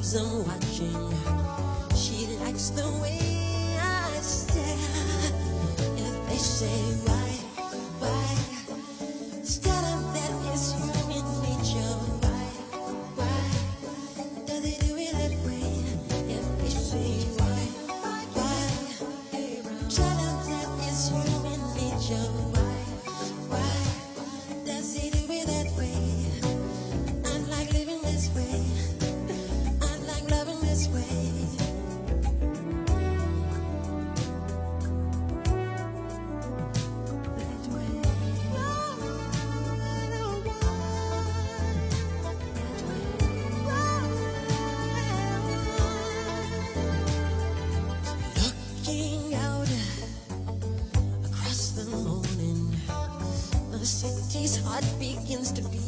loves them watching. She likes the way I stare. If they say why, instead of that is human nature. Why does it do it that way? If they say why, instead of that is human nature. Why does it do it that way? I like living this way. I like loving this way. Looking out across the morning, the city's heart begins to beat.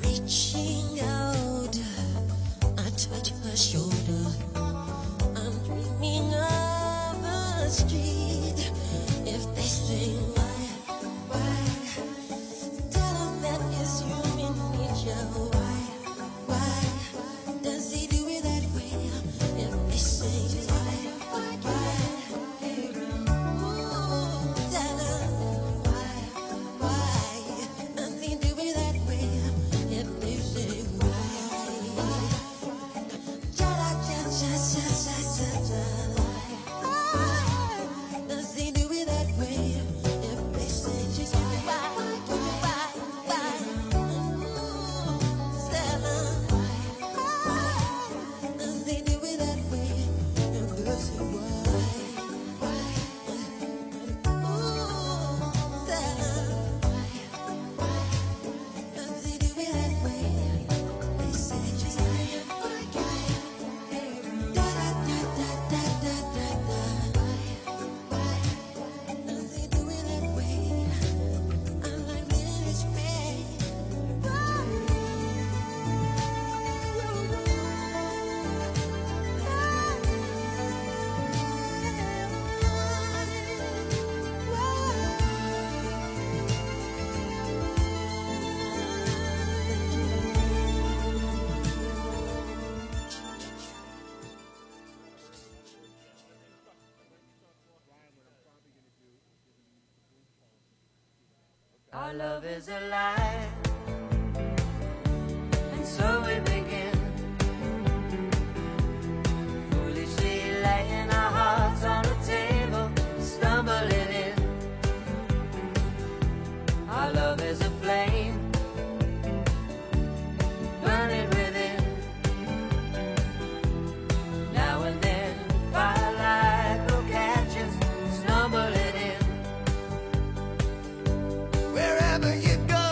Reaching out, I touch her shoulder. I'm dreaming of a street. If they say why, tell them that is human nature. Why does he do it that way? If they say why, tell them why does he do it that way? If they say why, does he do it that way? If they say just why, tell them does he do it that way? If they say why, tell them does he do it that way? They say just why, does he do it that way? I like living this way. Our love is a lie, and so we begin. Foolishly laying our hearts on the table, stumbling in. Our love is a flame, burning within. Now and then, firelight will catch us, stumbling in. Wherever you go,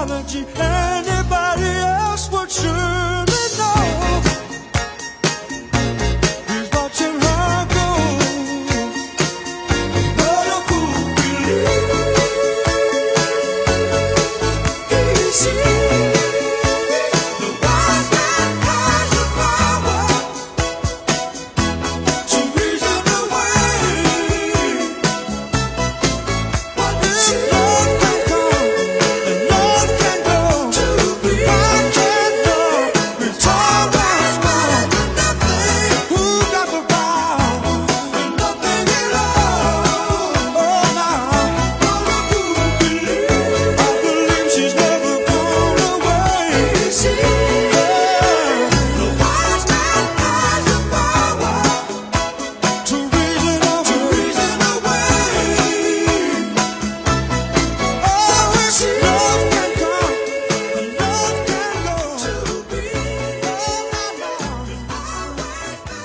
apology. Anybody else would surely know. He's watching her go. But a fool believes he sees. The wise man has the power to reason away. What if love can come and love can go? I can't know. It's always mine. Who got the power and nothing at all? Oh, now, what a fool believes. I believe she's never gone away. The wise man has the power to reason away. Oh, if love can come and love can go. To be all alone is always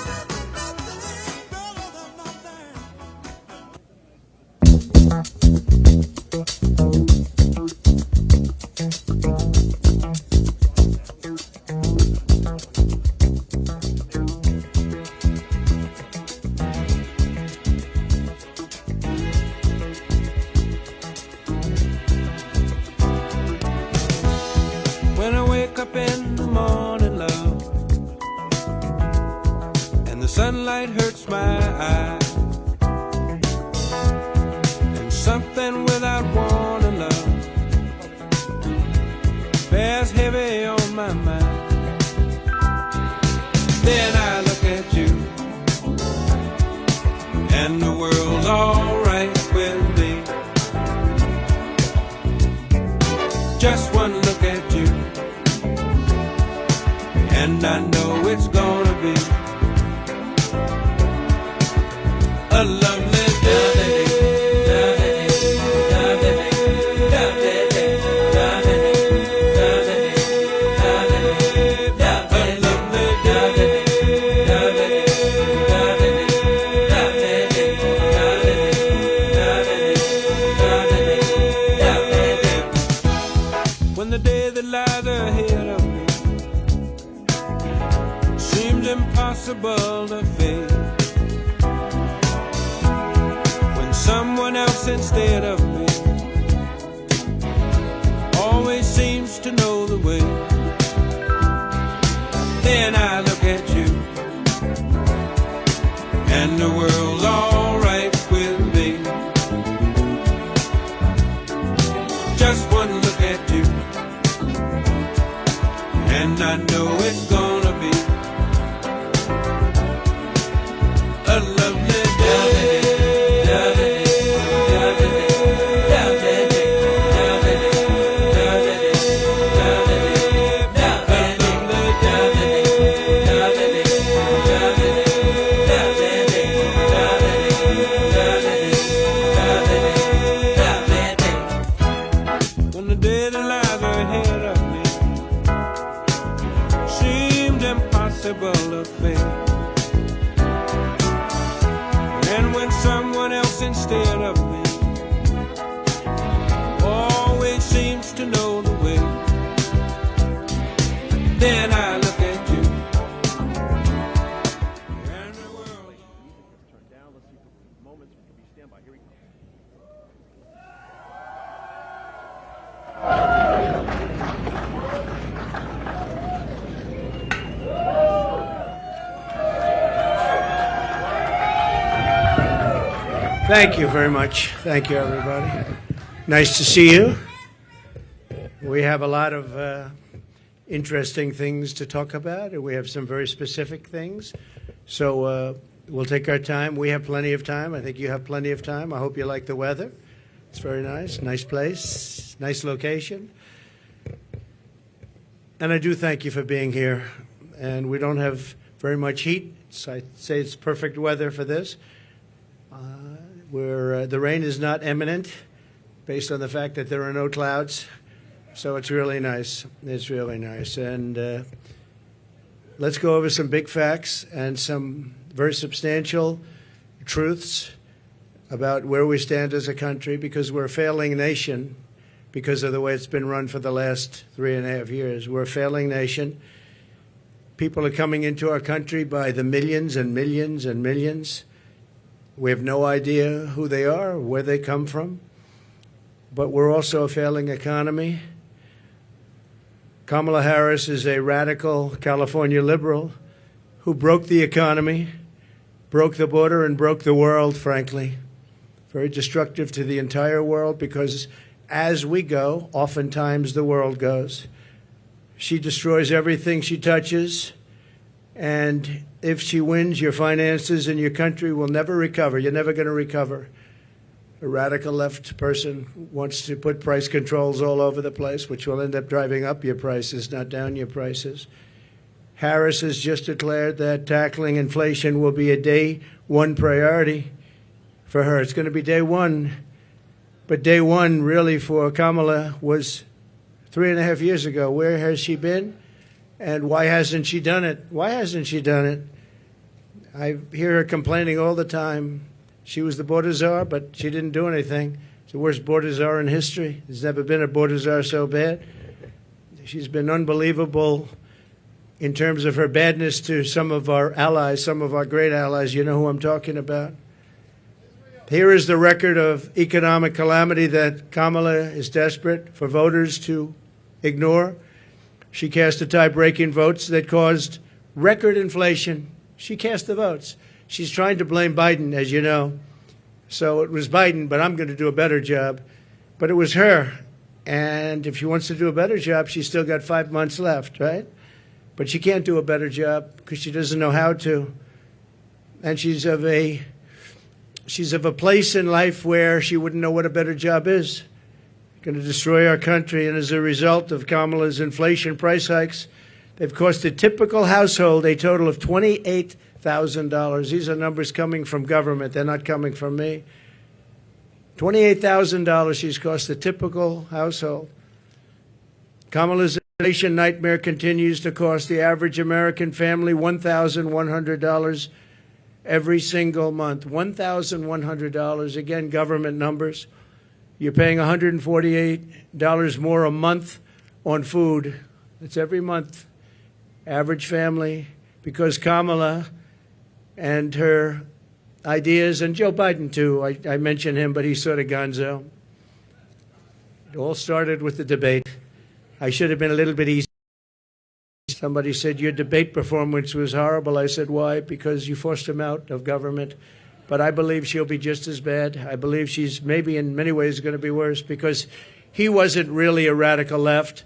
better than nothing. When I wake up in the morning, love, and the sunlight hurts my eyes, and something without warning, love, bears heavy on my mind. Then I look at you, and the world's alright with me. Just one look at you, and I know it's gonna be a lovely day. When the day that lies ahead of me seems impossible to face, when someone else instead of me always seems to know the way, then I look at you, and the world's alright with me. Just one look at you, and I know it's gonna be a lovely day. When the day that lies ahead of me seemed impossible to face, and when someone else instead of me always seems to know the way, then I look at you, and the world. Turn down. Let's see for moments. We can be standby. Here we go. Thank you very much. Thank you, everybody. Nice to see you. We have a lot of interesting things to talk about, and we have some very specific things. So we'll take our time. We have plenty of time. I think you have plenty of time. I hope you like the weather. It's very nice. Nice place. Nice location. And I do thank you for being here. And we don't have very much heat. So I'd say it's perfect weather for this. The rain is not imminent based on the fact that there are no clouds. So it's really nice. It's really nice. And let's go over some big facts and some very substantial truths about where we stand as a country, because we're a failing nation because of the way it's been run for the last 3.5 years. We're a failing nation. People are coming into our country by the millions and millions and millions. We have no idea who they are, where they come from. But we're also a failing economy. Kamala Harris is a radical California liberal who broke the economy, broke the border, and broke the world, frankly. Very destructive to the entire world, because as we go, oftentimes the world goes. She destroys everything she touches, and if she wins, your finances and your country will never recover. You're never going to recover. A radical left person wants to put price controls all over the place, which will end up driving up your prices, not down your prices. Harris has just declared that tackling inflation will be a day one priority for her. It's going to be day one. But day one, really, for Kamala was 3.5 years ago. Where has she been? And why hasn't she done it? Why hasn't she done it? I hear her complaining all the time. She was the border czar, but she didn't do anything. It's the worst border czar in history. There's never been a border czar so bad. She's been unbelievable in terms of her badness to some of our allies, some of our great allies. You know who I'm talking about. Here is the record of economic calamity that Kamala is desperate for voters to ignore. She cast the tie-breaking votes that caused record inflation. She cast the votes. She's trying to blame Biden, as you know. So it was Biden, but I'm going to do a better job. But it was her. And if she wants to do a better job, she's still got 5 months left, right? But she can't do a better job because she doesn't know how to. And she's of a place in life where she wouldn't know what a better job is. Going to destroy our country. And as a result of Kamala's inflation price hikes, they've cost a typical household a total of $28,000. These are numbers coming from government. They're not coming from me. $28,000 she's cost a typical household. Kamala's inflation nightmare continues to cost the average American family $1,100 every single month. $1,100. Again, government numbers. You're paying $148 more a month on food. That's every month. Average family. Because Kamala and her ideas, and Joe Biden too, I mention him, but he's sort of gonzo. It all started with the debate. I should have been a little bit easy. Somebody said, your debate performance was horrible. I said, why? Because you forced him out of government. But I believe she'll be just as bad. I believe she's maybe in many ways going to be worse, because he wasn't really a radical left,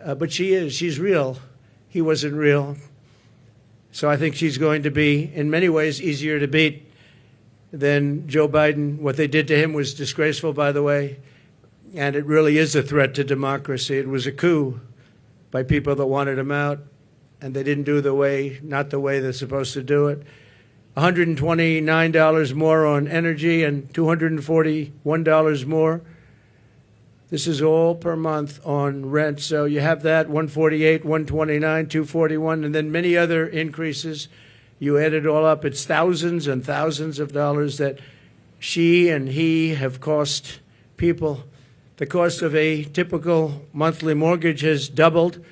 but she is. She's real. He wasn't real. So I think she's going to be, in many ways, easier to beat than Joe Biden. What they did to him was disgraceful, by the way, and it really is a threat to democracy. It was a coup by people that wanted him out, and they didn't do not the way they're supposed to do it. $129 more on energy and $241 more. This is all per month on rent. So you have that, $148, $129, $241, and then many other increases. You add it all up, it's thousands and thousands of dollars that she and he have cost people. The cost of a typical monthly mortgage has doubled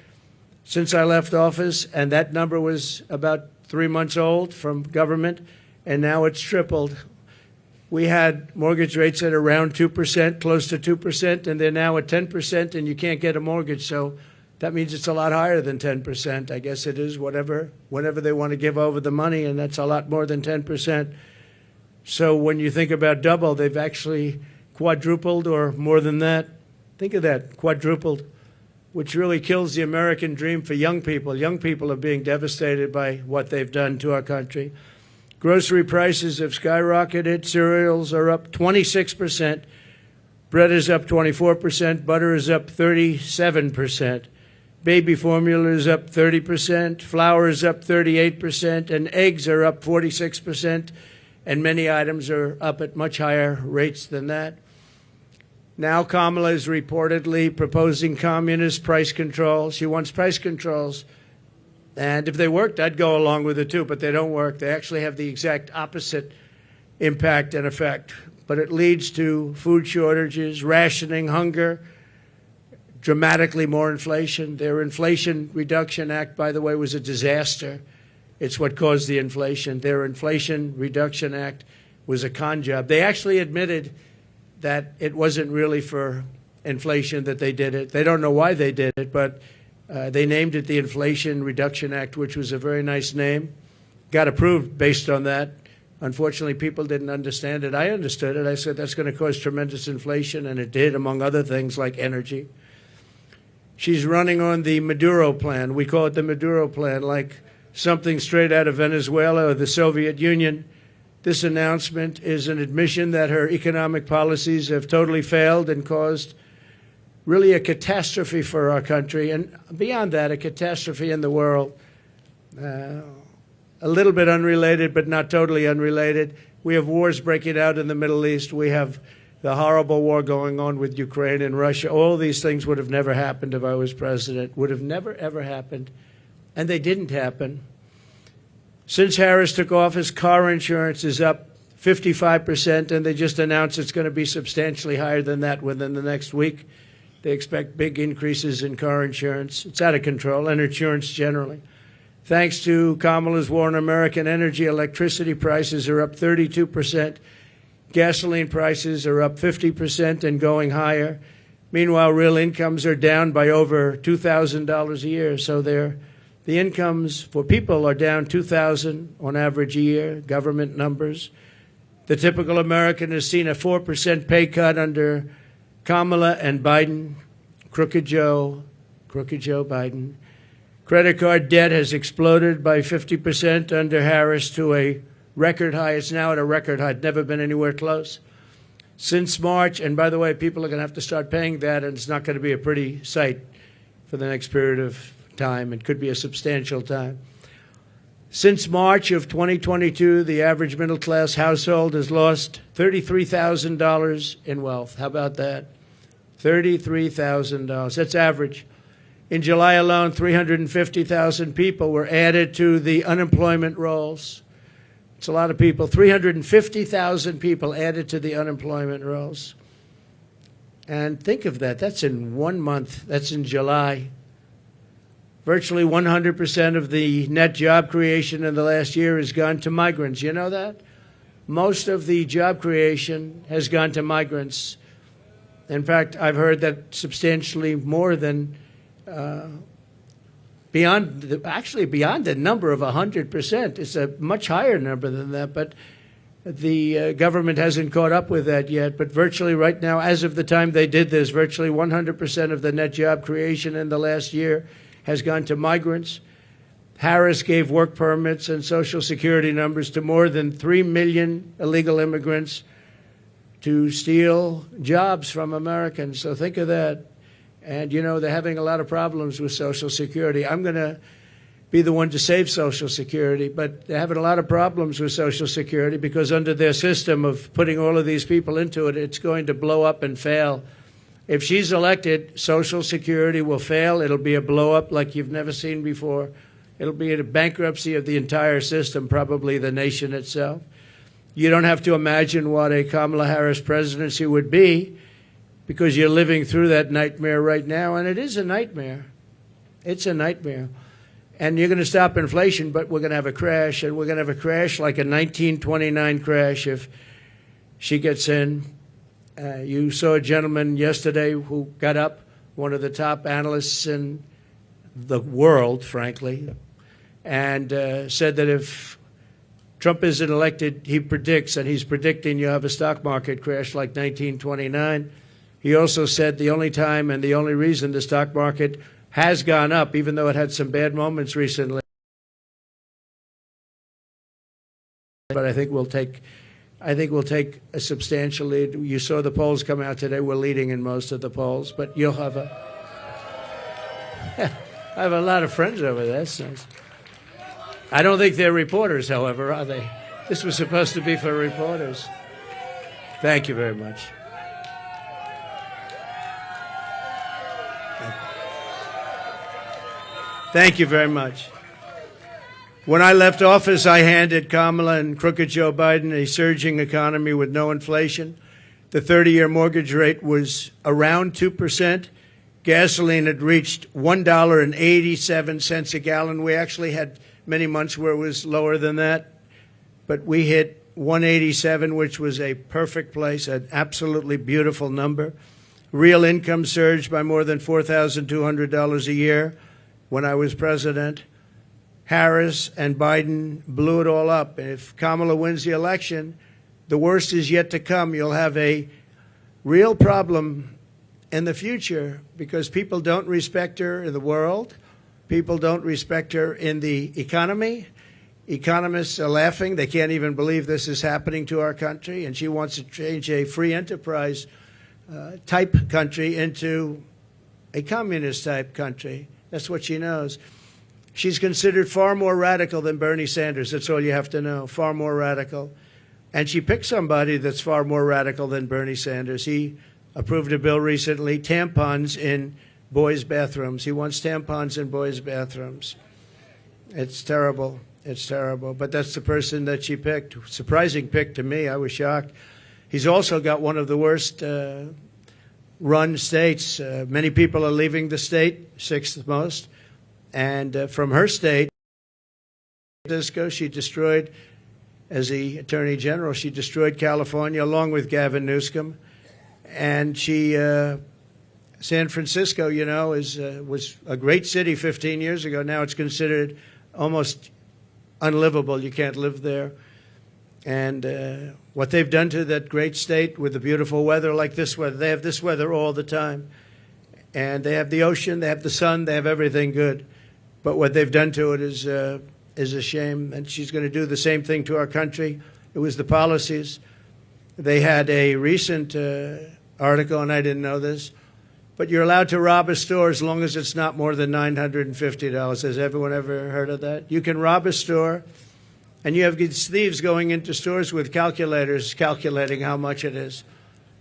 since I left office, and that number was about 3 months old from government, and now it's tripled. We had mortgage rates at around 2%, close to 2%, and they're now at 10%, and you can't get a mortgage. So that means it's a lot higher than 10%. I guess it is whenever they want to give over the money, and that's a lot more than 10%. So when you think about double, they've actually quadrupled or more than that. Think of that, quadrupled, which really kills the American dream for young people. Young people are being devastated by what they've done to our country. Grocery prices have skyrocketed. Cereals are up 26%. Bread is up 24%. Butter is up 37%. Baby formula is up 30%. Flour is up 38%. And eggs are up 46%. And many items are up at much higher rates than that. Now Kamala is reportedly proposing communist price controls. She wants price controls. And if they worked, I'd go along with it too, but they don't work. They actually have the exact opposite impact and effect. But it leads to food shortages, rationing, hunger, dramatically more inflation. Their Inflation Reduction Act, by the way, was a disaster. It's what caused the inflation. Their Inflation Reduction Act was a con job. They actually admitted that it wasn't really for inflation that they did it. They don't know why they did it, but they named it the Inflation Reduction Act, which was a very nice name. Got approved based on that. Unfortunately, people didn't understand it. I understood it. I said that's going to cause tremendous inflation, and it did, among other things like energy. She's running on the Maduro plan. We call it the Maduro plan, like something straight out of Venezuela or the Soviet Union. This announcement is an admission that her economic policies have totally failed and caused really a catastrophe for our country, and beyond that, a catastrophe in the world. A little bit unrelated, but not totally unrelated. We have wars breaking out in the Middle East. We have the horrible war going on with Ukraine and Russia. All these things would have never happened if I was president. Would have never, ever happened. And they didn't happen. Since Harris took office, car insurance is up 55%, and they just announced it's going to be substantially higher than that within the next week. They expect big increases in car insurance. It's out of control, and insurance generally. Thanks to Kamala's war on American energy, electricity prices are up 32%. Gasoline prices are up 50% and going higher. Meanwhile, real incomes are down by over $2,000 a year. So the incomes for people are down $2,000 on average a year, government numbers. The typical American has seen a 4% pay cut under Kamala and Biden, Crooked Joe Biden. Credit card debt has exploded by 50% under Harris to a record high. It's now at a record high. It's never been anywhere close. Since March, and by the way, people are going to have to start paying that, and it's not going to be a pretty sight for the next period of time. It could be a substantial time. Since March of 2022, the average middle-class household has lost $33,000 in wealth. How about that? $33,000. That's average. In July alone, 350,000 people were added to the unemployment rolls. It's a lot of people. 350,000 people added to the unemployment rolls. And think of that. That's in 1 month. That's in July. Virtually 100% of the net job creation in the last year has gone to migrants. You know that? Most of the job creation has gone to migrants. In fact, I've heard that substantially more than beyond the number of 100%. It's a much higher number than that, but the government hasn't caught up with that yet. But virtually right now, as of the time they did this, virtually 100% of the net job creation in the last year has gone to migrants. Harris gave work permits and Social Security numbers to more than 3 million illegal immigrants to steal jobs from Americans. So think of that. And, you know, they're having a lot of problems with Social Security. I'm going to be the one to save Social Security, but they're having a lot of problems with Social Security because under their system of putting all of these people into it, it's going to blow up and fail. If she's elected, Social Security will fail. It'll be a blow-up like you've never seen before. It'll be a bankruptcy of the entire system, probably the nation itself. You don't have to imagine what a Kamala Harris presidency would be, because you're living through that nightmare right now, and it is a nightmare. It's a nightmare. And you're going to stop inflation, but we're going to have a crash, and we're going to have a crash like a 1929 crash if she gets in. You saw a gentleman yesterday who got up, one of the top analysts in the world, frankly, and said that if Trump isn't elected, he predicts, and he's predicting you'll have a stock market crash like 1929. He also said the only time and the only reason the stock market has gone up, even though it had some bad moments recently, but I think we'll take a substantial lead. You saw the polls come out today. We're leading in most of the polls, but you'll have I have a lot of friends over there. That's nice. I don't think they're reporters, however, are they? This was supposed to be for reporters. Thank you very much. Thank you very much. When I left office, I handed Kamala and Crooked Joe Biden a surging economy with no inflation. The 30-year mortgage rate was around 2%. gasoline had reached $1.87 a gallon. We actually had many months where it was lower than that, but we hit 187, which was a perfect place, an absolutely beautiful number. Real income surged by more than $4,200 a year when I was president. Harris and Biden blew it all up. And if Kamala wins the election, the worst is yet to come. You'll have a real problem in the future because people don't respect her in the world. People don't respect her in the economy. Economists are laughing. They can't even believe this is happening to our country. And she wants to change a free enterprise type country into a communist type country. That's what she knows. She's considered far more radical than Bernie Sanders. That's all you have to know, far more radical. And she picked somebody that's far more radical than Bernie Sanders. He approved a bill recently, tampons in boys' bathrooms. He wants tampons in boys' bathrooms. It's terrible. It's terrible. But that's the person that she picked. Surprising pick to me. I was shocked. He's also got one of the worst run states. Many people are leaving the state, sixth most. And from her state, she destroyed, as the Attorney General, she destroyed California along with Gavin Newsom. And San Francisco, you know, was a great city 15 years ago. Now it's considered almost unlivable. You can't live there. And what they've done to that great state with the beautiful weather like this weather, they have this weather all the time. And they have the ocean, they have the sun, they have everything good. But what they've done to it is a shame. And she's going to do the same thing to our country. It was the policies. They had a recent article, and I didn't know this, but you're allowed to rob a store as long as it's not more than $950. Has everyone ever heard of that? You can rob a store, and you have these thieves going into stores with calculators calculating how much it is.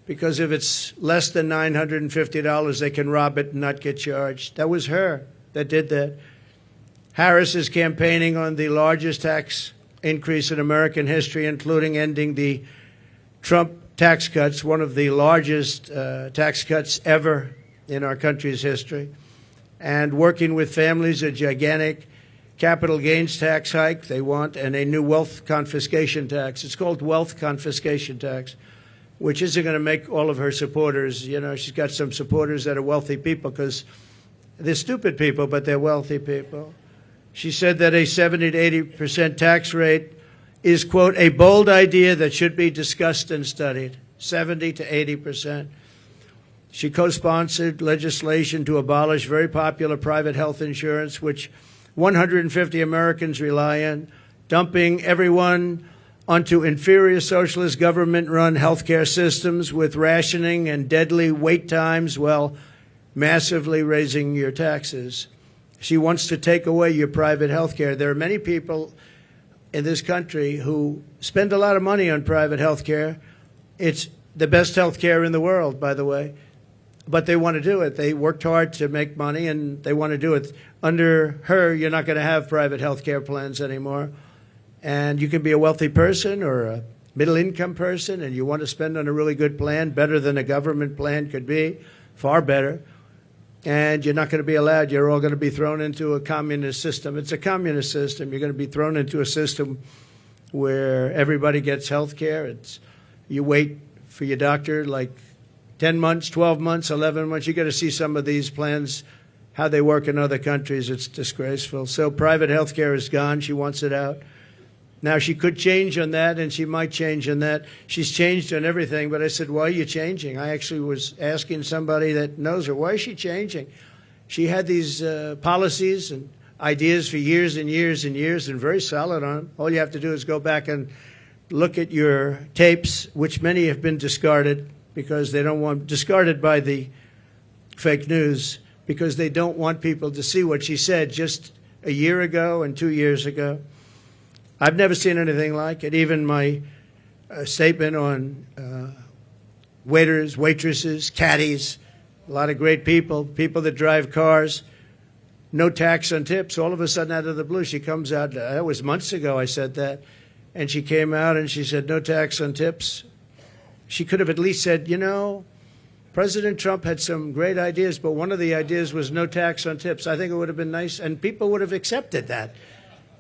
Because if it's less than $950, they can rob it and not get charged. That was her that did that. Harris is campaigning on the largest tax increase in American history, including ending the Trump tax cuts, one of the largest tax cuts ever in our country's history, and working with families, a gigantic capital gains tax hike they want, and a new wealth confiscation tax. It's called wealth confiscation tax, which isn't going to make all of her supporters, you know, she's got some supporters that are wealthy people because they're stupid people, but they're wealthy people. She said that a 70 to 80% tax rate is, quote, a bold idea that should be discussed and studied. 70 to 80%. She co-sponsored legislation to abolish very popular private health insurance, which 150 Americans rely on, dumping everyone onto inferior socialist government-run healthcare systems with rationing and deadly wait times while massively raising your taxes. She wants to take away your private health care. There are many people in this country who spend a lot of money on private health care. It's the best health care in the world, by the way. But they want to do it. They worked hard to make money, and they want to do it. Under her, you're not going to have private health care plans anymore. And you can be a wealthy person or a middle-income person, and you want to spend on a really good plan, better than a government plan could be, far better. And you're not going to be allowed. You're all going to be thrown into a communist system. It's a communist system. You're going to be thrown into a system where everybody gets health care. You wait for your doctor like 10 months, 12 months, 11 months. You got to see some of these plans, how they work in other countries. It's disgraceful. So private health care is gone. She wants it out. Now, she could change on that, and she might change on that. She's changed on everything, but I said, why are you changing? I actually was asking somebody that knows her, why is she changing? She had these policies and ideas for years and years and years and very solid on them. All you have to do is go back and look at your tapes, which many have been discarded because they don't want, discarded by the fake news, because they don't want people to see what she said just a year ago and 2 years ago. I've never seen anything like it. Even my statement on waiters, waitresses, caddies, a lot of great people, people that drive cars, no tax on tips. All of a sudden, out of the blue, she comes out. That was months ago I said that. And she came out and she said, no tax on tips. She could have at least said, you know, President Trump had some great ideas, but one of the ideas was no tax on tips. I think it would have been nice, and people would have accepted that.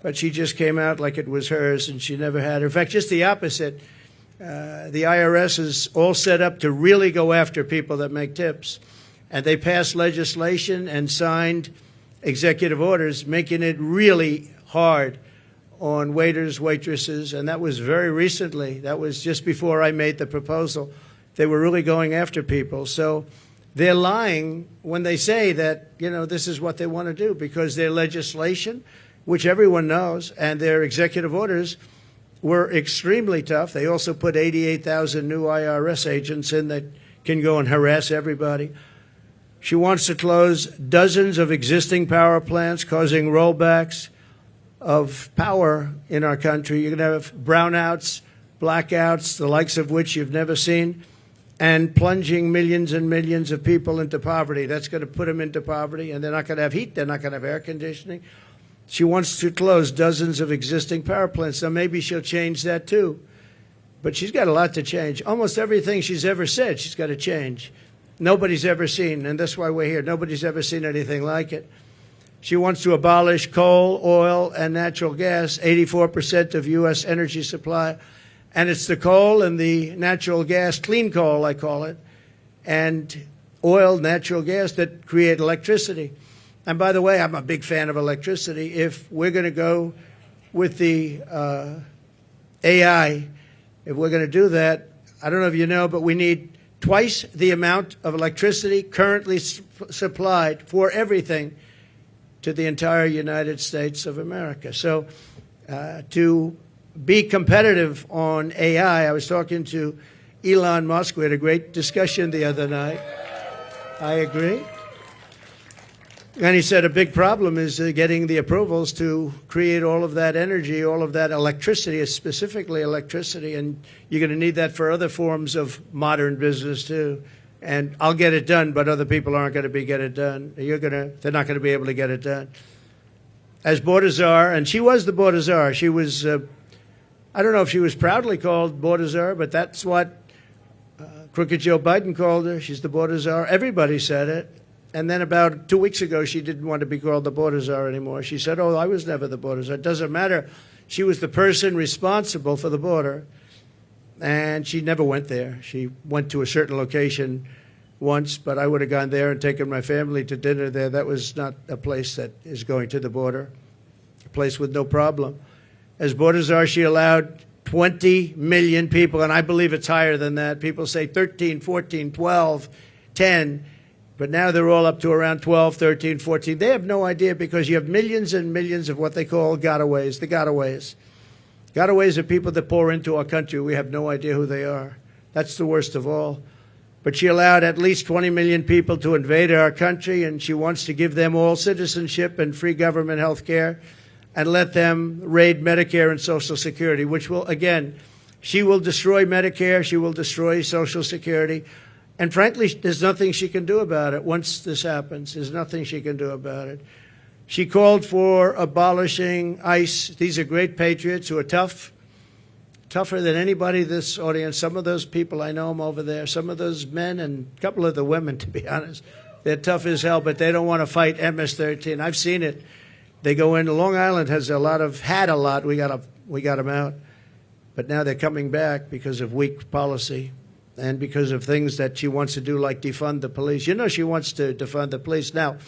But she just came out like it was hers, and she never had. In fact, just the opposite. The IRS is all set up to really go after people that make tips. And they passed legislation and signed executive orders making it really hard on waiters, waitresses, and that was very recently. That was just before I made the proposal. They were really going after people. So they're lying when they say that, you know, this is what they want to do, because their legislation, which everyone knows, and their executive orders were extremely tough. They also put 88,000 new IRS agents in that can go and harass everybody. She wants to close dozens of existing power plants, causing rollbacks of power in our country. You're going to have brownouts, blackouts, the likes of which you've never seen, and plunging millions and millions of people into poverty. That's going to put them into poverty, and they're not going to have heat. They're not going to have air conditioning. She wants to close dozens of existing power plants. Now, maybe she'll change that, too. But she's got a lot to change. Almost everything she's ever said, she's got to change. Nobody's ever seen, and that's why we're here. Nobody's ever seen anything like it. She wants to abolish coal, oil, and natural gas, 84% of U.S. energy supply. And it's the coal and the natural gas, clean coal, I call it, and oil, natural gas that create electricity. And by the way, I'm a big fan of electricity. If we're going to go with the AI, if we're going to do that, I don't know if you know, but we need twice the amount of electricity currently supplied for everything to the entire United States of America. So to be competitive on AI, I was talking to Elon Musk. We had a great discussion the other night. I agree. And he said a big problem is getting the approvals to create all of that energy, all of that electricity, specifically electricity, and you're going to need that for other forms of modern business too. And I'll get it done, but other people aren't going to get it done. They're not going to be able to get it done. As border czar, and she was the border czar. She was, I don't know if she was proudly called border czar, but that's what Crooked Joe Biden called her. She's the border czar. Everybody said it. And then about 2 weeks ago, she didn't want to be called the border czar anymore. She said, oh, I was never the border czar. It doesn't matter. She was the person responsible for the border, and she never went there. She went to a certain location once, but I would have gone there and taken my family to dinner there. That was not a place that is going to the border, a place with no problem. As border czar, she allowed 20 million people, and I believe it's higher than that. People say 13, 14, 12, 10. But now they're all up to around 12, 13, 14. They have no idea because you have millions and millions of what they call gotaways, the gotaways. Gotaways are people that pour into our country. We have no idea who they are. That's the worst of all. But she allowed at least 20 million people to invade our country, and she wants to give them all citizenship and free government health care and let them raid Medicare and Social Security, which will, again, she will destroy Medicare, she will destroy Social Security. And frankly, there's nothing she can do about it once this happens. There's nothing she can do about it. She called for abolishing ICE. These are great patriots who are tough, tougher than anybody in this audience. Some of those people, I know them over there. Some of those men and a couple of the women, to be honest, they're tough as hell, but they don't want to fight MS-13. I've seen it. They go in. Long Island has had a lot. We got them out. But now they're coming back because of weak policy. And because of things that she wants to do, like defund the police. You know she wants to defund the police. Now,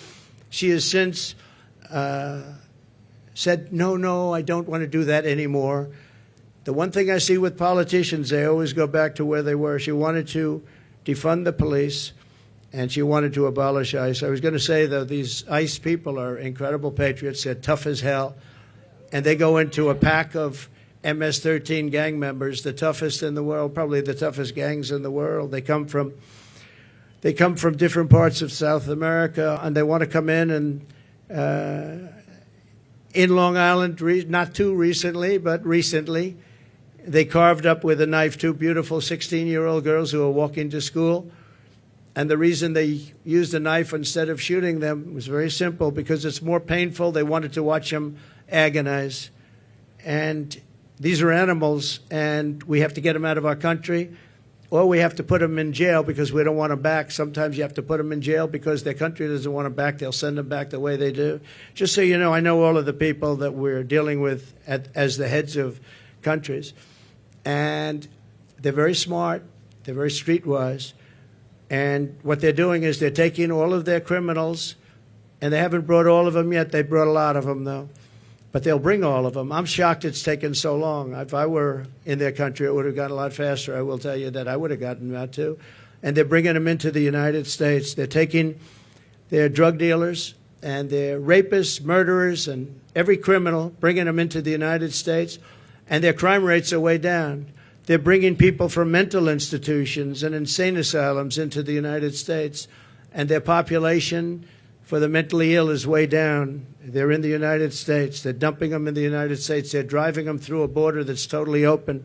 she has since said, no, I don't want to do that anymore. The one thing I see with politicians, they always go back to where they were. She wanted to defund the police, and she wanted to abolish ICE. I was going to say, though, these ICE people are incredible patriots. They're tough as hell. And they go into a pack of MS-13 gang members, the toughest in the world, probably the toughest gangs in the world. They come from different parts of South America, and they want to come in. And in Long Island, not too recently, but recently, they carved up with a knife 2 beautiful 16-year-old girls who were walking to school. And the reason they used a knife instead of shooting them was very simple, because it's more painful. They wanted to watch them agonize. And these are animals, and we have to get them out of our country. or we have to put them in jail because we don't want them back. Sometimes you have to put them in jail because their country doesn't want them back. They'll send them back the way they do. Just so you know, I know all of the people that we're dealing with as the heads of countries. And they're very smart. They're very streetwise. And what they're doing is they're taking all of their criminals, and they haven't brought all of them yet. They brought a lot of them, though. But they'll bring all of them. I'm shocked it's taken so long. If I were in their country, it would have gone a lot faster. I will tell you that I would have gotten that, too. And they're bringing them into the United States. They're taking their drug dealers and their rapists, murderers, and every criminal, bringing them into the United States. And their crime rates are way down. They're bringing people from mental institutions and insane asylums into the United States. And their population for the mentally ill is way down. They're in the United States. They're dumping them in the United States. They're driving them through a border that's totally open.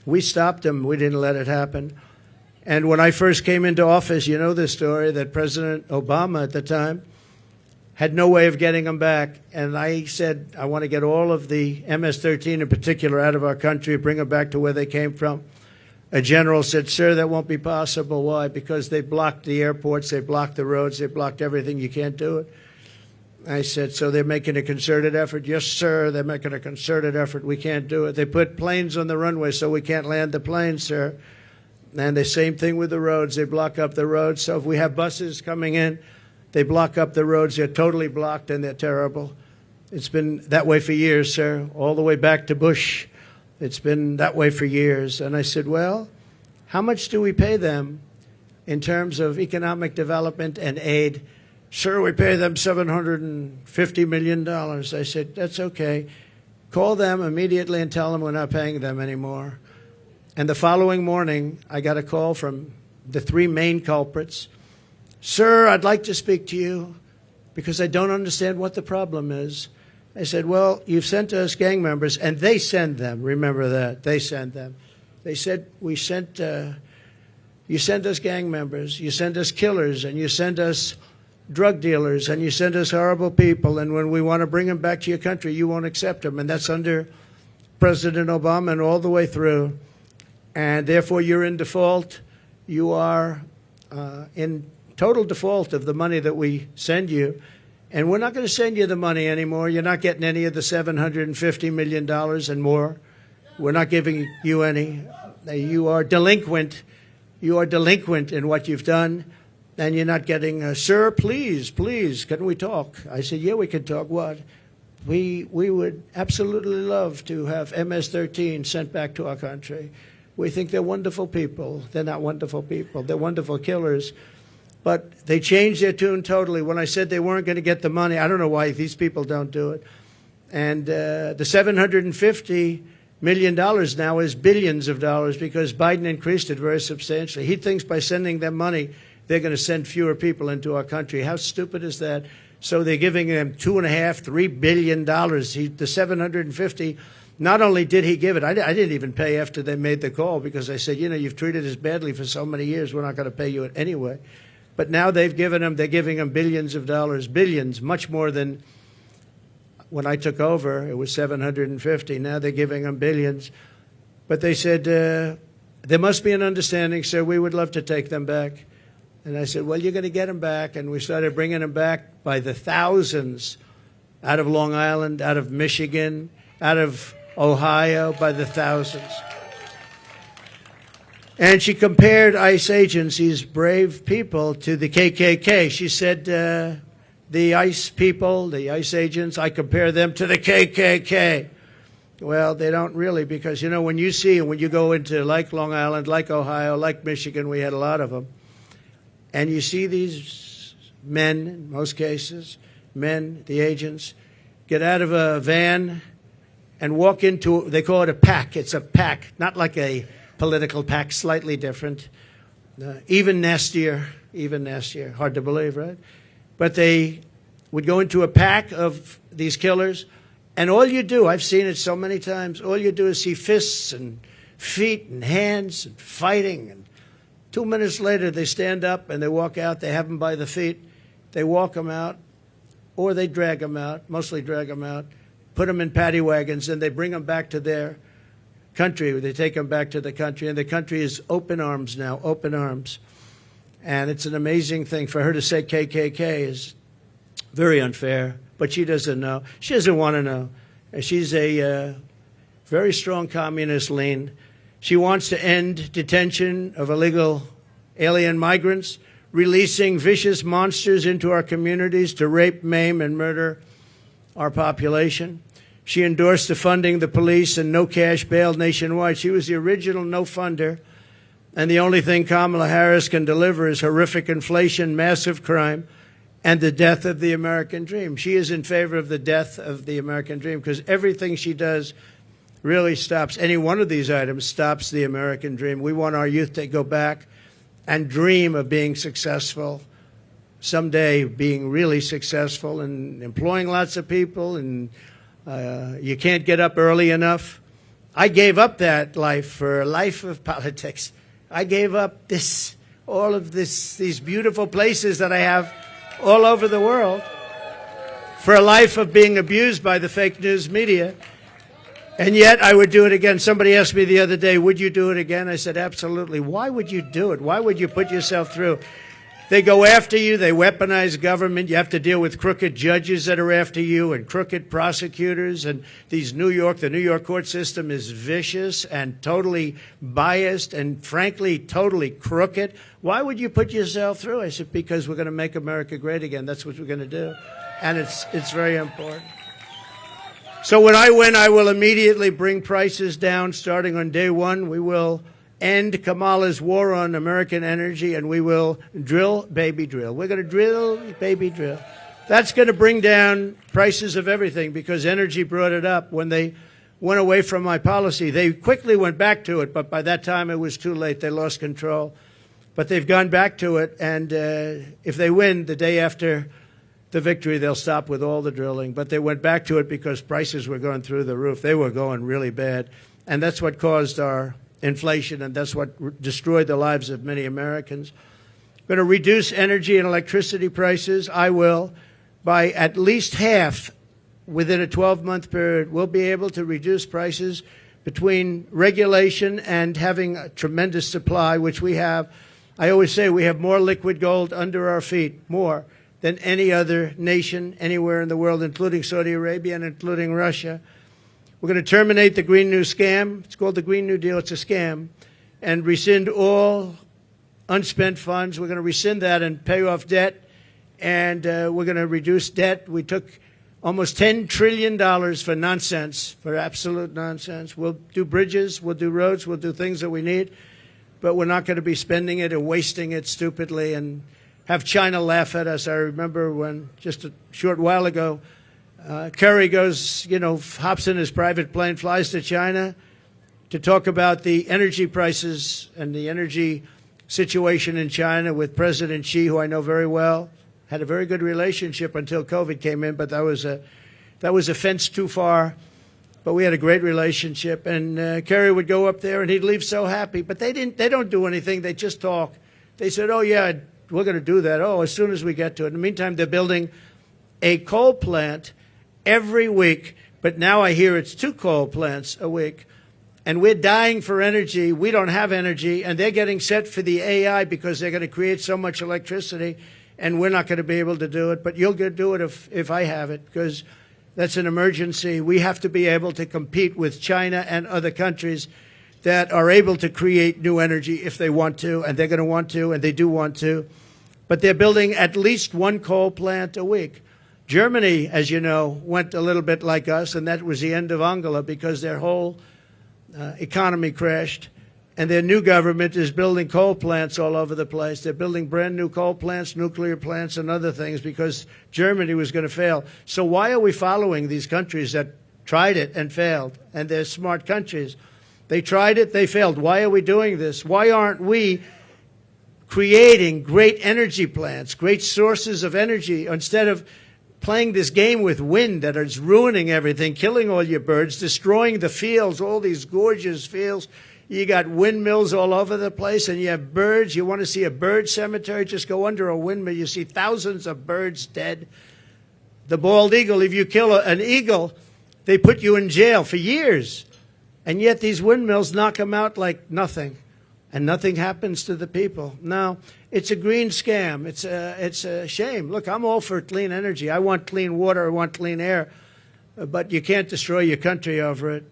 We stopped them. We didn't let it happen. And when I first came into office, you know the story, that President Obama at the time had no way of getting them back. And I said, I want to get all of the MS-13 in particular out of our country, bring them back to where they came from. A general said, sir, that won't be possible. Why? Because they blocked the airports, they blocked the roads, they blocked everything. You can't do it. I said, so they're making a concerted effort? Yes, sir, they're making a concerted effort. We can't do it. They put planes on the runway so we can't land the planes, sir. And the same thing with the roads. They block up the roads. So if we have buses coming in, they block up the roads. They're totally blocked, and they're terrible. It's been that way for years, sir, all the way back to Bush. It's been that way for years. And I said, well, how much do we pay them in terms of economic development and aid? Sir, we pay them $750 million. I said, that's okay. Call them immediately and tell them we're not paying them anymore. And the following morning, I got a call from the three main culprits. Sir, I'd like to speak to you because I don't understand what the problem is. I said, well, you've sent us gang members, and they send them. Remember that. They send them. They said, you send us gang members, you send us killers, and you send us drug dealers, and you send us horrible people, and when we want to bring them back to your country, you won't accept them. And that's under President Obama and all the way through. And therefore, you're in default. You are in total default of the money that we send you. And we're not going to send you the money anymore. You're not getting any of the $750 million and more. We're not giving you any. You are delinquent. You are delinquent in what you've done. And you're not getting, sir, please, can we talk? I said, yeah, we can talk. What? We would absolutely love to have MS-13 sent back to our country. We think they're wonderful people. They're not wonderful people. They're wonderful killers. But they changed their tune totally. When I said they weren't going to get the money, I don't know why these people don't do it. And the $750 million now is billions of dollars because Biden increased it very substantially. He thinks by sending them money, they're going to send fewer people into our country. How stupid is that? So they're giving them $2.5–3 billion. The 750, not only did he give it, I didn't even pay after they made the call because I said, you know, you've treated us badly for so many years. We're not going to pay you it anyway. But now they're giving them billions of dollars, billions, much more than when I took over. It was 750. Now they're giving them billions. But they said, there must be an understanding, sir. We would love to take them back. And I said, well, you're going to get them back. And we started bringing them back by the thousands out of Long Island, out of Michigan, out of Ohio, by the thousands. And she compared ICE agents, these brave people, to the KKK. She said, the ICE people, the ICE agents, I compare them to the KKK. Well, they don't really, because, you know, when you go into like Long Island, like Ohio, like Michigan, we had a lot of them, and you see these men, in most cases, the agents, get out of a van and walk into, they call it a pack. It's a pack, not like a political pack, slightly different, even nastier, hard to believe, right? But they would go into a pack of these killers, and all you do, I've seen it so many times, all you do is see fists and feet and hands and fighting, and 2 minutes later they stand up and they walk out, they have them by the feet, they walk them out, or they drag them out, mostly drag them out, put them in paddy wagons, and they bring them back to their country. They take them back to the country, and the country is open arms now, open arms. And it's an amazing thing. For her to say KKK is very unfair, but she doesn't know. She doesn't want to know. She's a very strong communist lean. She wants to end detention of illegal alien migrants, releasing vicious monsters into our communities to rape, maim, and murder our population. She endorsed defunding the police and no cash bail nationwide. She was the original no-funder, and the only thing Kamala Harris can deliver is horrific inflation, massive crime, and the death of the American dream. She is in favor of the death of the American dream because everything she does really stops, any one of these items stops the American dream. We want our youth to go back and dream of being successful, someday being really successful and employing lots of people, and you can't get up early enough. I gave up that life for a life of politics. I gave up all of these beautiful places that I have all over the world for a life of being abused by the fake news media. And yet I would do it again. Somebody asked me the other day, would you do it again? I said, absolutely. Why would you do it? Why would you put yourself through? They go after you. They weaponize government. You have to deal with crooked judges that are after you and crooked prosecutors. And the New York court system is vicious and totally biased and, frankly, totally crooked. Why would you put yourself through? I said, because we're going to make America great again. That's what we're going to do. And it's very important. So when I win, I will immediately bring prices down starting on day one. We will end Kamala's war on American energy, and we will drill, baby, drill. We're going to drill, baby, drill. That's going to bring down prices of everything because energy brought it up. When they went away from my policy, they quickly went back to it, but by that time it was too late. They lost control. But they've gone back to it, and if they win the day after the victory, they'll stop with all the drilling. But they went back to it because prices were going through the roof. They were going really bad. And that's what caused our inflation, and that's what destroyed the lives of many Americans. Going to reduce energy and electricity prices. I will. By at least half within a 12-month period, we'll be able to reduce prices between regulation and having a tremendous supply, which we have. I always say we have more liquid gold under our feet, more than any other nation anywhere in the world, including Saudi Arabia and including Russia. We're going to terminate the Green New Scam. It's called the Green New Deal. It's a scam. And rescind all unspent funds. We're going to rescind that and pay off debt. And we're going to reduce debt. We took almost $10 trillion for nonsense, for absolute nonsense. We'll do bridges. We'll do roads. We'll do things that we need. But we're not going to be spending it and wasting it stupidly and have China laugh at us. I remember when, just a short while ago, Kerry goes, hops in his private plane, flies to China to talk about the energy prices and the energy situation in China with President Xi, who I know very well. Had a very good relationship until COVID came in, but that was a fence too far. But we had a great relationship, and Kerry would go up there, and he'd leave so happy. But they don't do anything. They just talk. They said, oh, yeah, we're going to do that. Oh, as soon as we get to it. In the meantime, they're building a coal plant every week. But now I hear it's 2 coal plants a week. And we're dying for energy. We don't have energy. And they're getting set for the AI because they're going to create so much electricity. And we're not going to be able to do it. But you'll get do it if I have it, because that's an emergency. We have to be able to compete with China and other countries that are able to create new energy if they want to, and they're going to want to, and they do want to. But they're building at least 1 coal plant a week. Germany, as you know, went a little bit like us, and that was the end of Angela because their whole economy crashed. And their new government is building coal plants all over the place. They're building brand new coal plants, nuclear plants, and other things because Germany was going to fail. So why are we following these countries that tried it and failed? And they're smart countries. They tried it, they failed. Why are we doing this? Why aren't we creating great energy plants, great sources of energy, instead of playing this game with wind that is ruining everything, killing all your birds, destroying the fields, all these gorgeous fields? You got windmills all over the place, and you have birds. You want to see a bird cemetery? Just go under a windmill. You see thousands of birds dead. The bald eagle, if you kill an eagle, they put you in jail for years. And yet these windmills knock them out like nothing, and nothing happens to the people. No, it's a green scam. It's a shame. Look, I'm all for clean energy. I want clean water. I want clean air. But you can't destroy your country over it.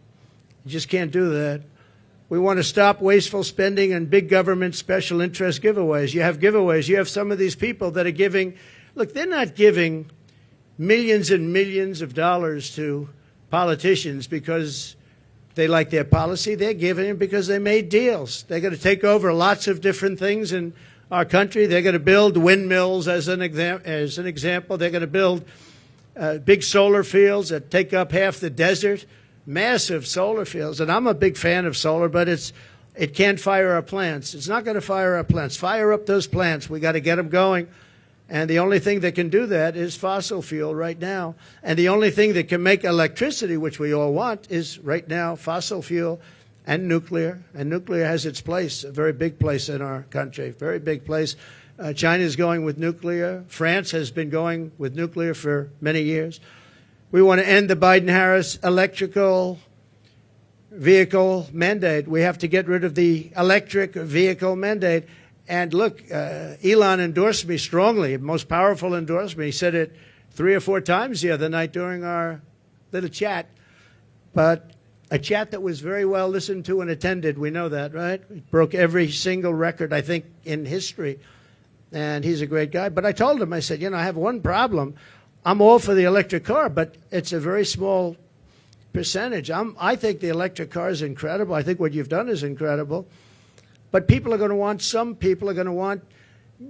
You just can't do that. We want to stop wasteful spending and big government special interest giveaways. You have giveaways. You have some of these people that are giving. Look, they're not giving millions and millions of dollars to politicians because they like their policy. They're giving it because they made deals. They're going to take over lots of different things in our country. They're going to build windmills as an example. They're going to build big solar fields that take up half the desert, massive solar fields. And I'm a big fan of solar, but it can't fire our plants. It's not going to fire our plants. Fire up those plants. We got to get them going. And the only thing that can do that is fossil fuel right now. And the only thing that can make electricity, which we all want, is right now fossil fuel and nuclear. And nuclear has its place, a very big place in our country, very big place. China is going with nuclear. France has been going with nuclear for many years. We want to end the Biden-Harris electrical vehicle mandate. We have to get rid of the electric vehicle mandate. And look, Elon endorsed me strongly, most powerful endorsement. He said it 3 or 4 times the other night during our little chat. But a chat that was very well listened to and attended. We know that, right? It broke every single record, I think, in history. And he's a great guy. But I told him, I said, you know, I have one problem. I'm all for the electric car, but it's a very small percentage. I think the electric car is incredible. I think what you've done is incredible. But people are going to want, some people are going to want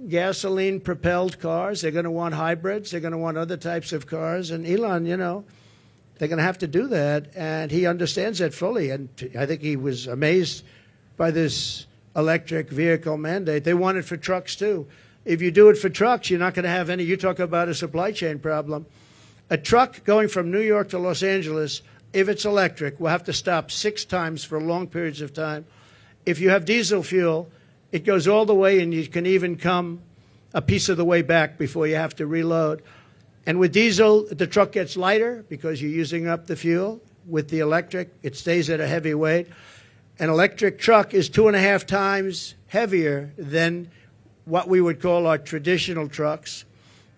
gasoline-propelled cars. They're going to want hybrids. They're going to want other types of cars. And Elon, you know, they're going to have to do that. And he understands that fully. And I think he was amazed by this electric vehicle mandate. They want it for trucks, too. If you do it for trucks, you're not going to have any. You talk about a supply chain problem. A truck going from New York to Los Angeles, if it's electric, will have to stop 6 times for long periods of time. If you have diesel fuel, it goes all the way, and you can even come a piece of the way back before you have to reload. And with diesel, the truck gets lighter because you're using up the fuel. With the electric, it stays at a heavy weight. An electric truck is 2.5 times heavier than what we would call our traditional trucks.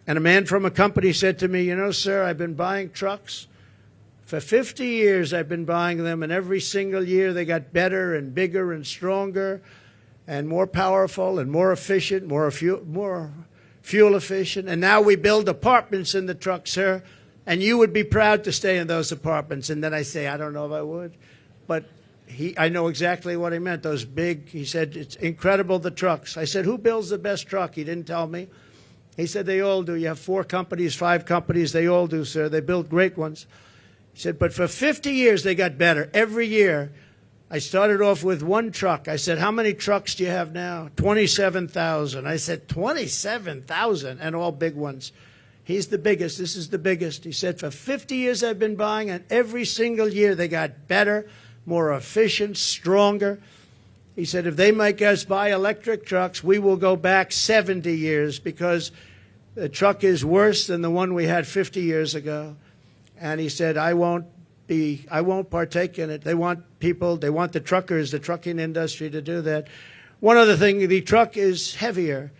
And a man from a company said to me, you know, sir, I've been buying trucks. For 50 years, I've been buying them, and every single year they got better and bigger and stronger and more powerful and more efficient, more fuel efficient. And now we build apartments in the truck, sir, and you would be proud to stay in those apartments. And then I say, I don't know if I would. But I know exactly what he meant, those big, he said, it's incredible, the trucks. I said, who builds the best truck? He didn't tell me. He said, they all do. You have 4 companies, 5 companies. They all do, sir. They build great ones. He said, but for 50 years, they got better. Every year, I started off with 1 truck. I said, how many trucks do you have now? 27,000. I said, 27,000, and all big ones. He's the biggest. This is the biggest. He said, for 50 years, I've been buying, and every single year, they got better, more efficient, stronger. He said, if they make us buy electric trucks, we will go back 70 years because the truck is worse than the one we had 50 years ago. And he said, I won't partake in it. They want people, they want the truckers, the trucking industry to do that. One other thing, the truck is heavier,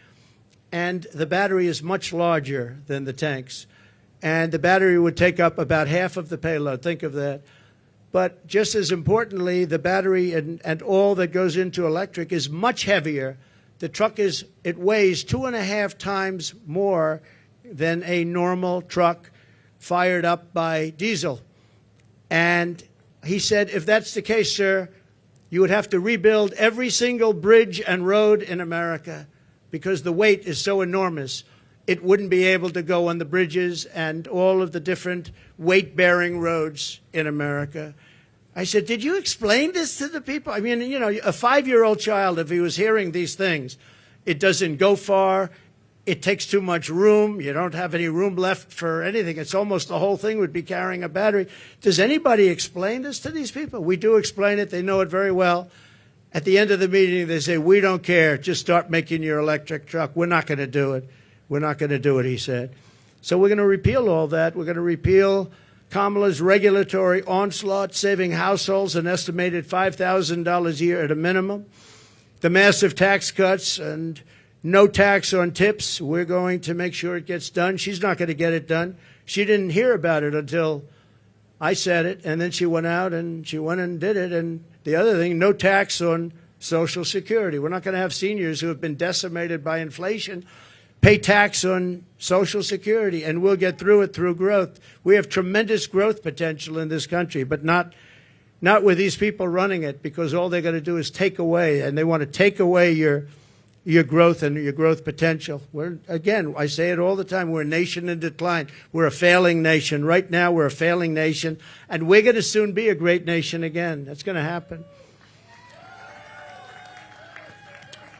and the battery is much larger than the tanks. And the battery would take up about half of the payload. Think of that. But just as importantly, the battery and all that goes into electric is much heavier. The truck it weighs 2.5 times more than a normal truck fired up by diesel. And he said, if that's the case, sir, you would have to rebuild every single bridge and road in America because the weight is so enormous. It wouldn't be able to go on the bridges and all of the different weight-bearing roads in America. I said, did you explain this to the people? I mean, you know, a 5-year-old child, if he was hearing these things, it doesn't go far. It takes too much room. You don't have any room left for anything. It's almost the whole thing would be carrying a battery. Does anybody explain this to these people? We do explain it. They know it very well. At the end of the meeting, they say, we don't care. Just start making your electric truck. We're not going to do it. We're not going to do it, he said. So we're going to repeal all that. We're going to repeal Kamala's regulatory onslaught, saving households an estimated $5,000 a year at a minimum. The massive tax cuts and no tax on tips. We're going to make sure it gets done. She's not going to get it done. She didn't hear about it until I said it, and then she went out and she went and did it. And the other thing, no tax on Social Security. We're not going to have seniors who have been decimated by inflation pay tax on Social Security, and we'll get through it through growth. We have tremendous growth potential in this country, but not with these people running it, because all they're going to do is take away, and they want to take away your growth and your growth potential. Again, I say it all the time, we're a nation in decline. We're a failing nation. Right now, we're a failing nation, and we're going to soon be a great nation again. That's going to happen.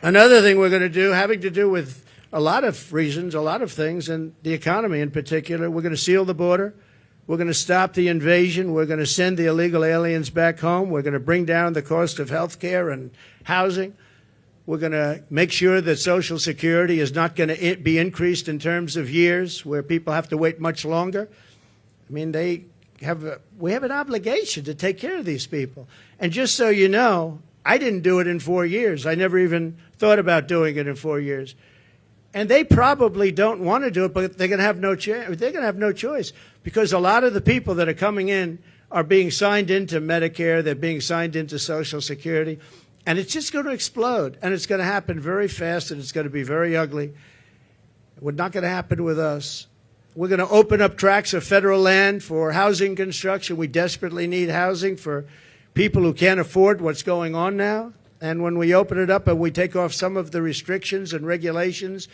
Another thing we're going to do, having to do with a lot of reasons, a lot of things, and the economy in particular, we're going to seal the border. We're going to stop the invasion. We're going to send the illegal aliens back home. We're going to bring down the cost of health care and housing. We're going to make sure that Social Security is not going to be increased in terms of years where people have to wait much longer. I mean, we have an obligation to take care of these people. And just so you know, I didn't do it in 4 years. I never even thought about doing it in 4 years. And they probably don't want to do it, but they're going to have no chance. They're going to have no choice, because a lot of the people that are coming in are being signed into Medicare. They're being signed into Social Security. And it's just going to explode. And it's going to happen very fast, and it's going to be very ugly. It's not going to happen with us. We're going to open up tracts of federal land for housing construction. We desperately need housing for people who can't afford what's going on now. And when we open it up and we take off some of the restrictions and regulations,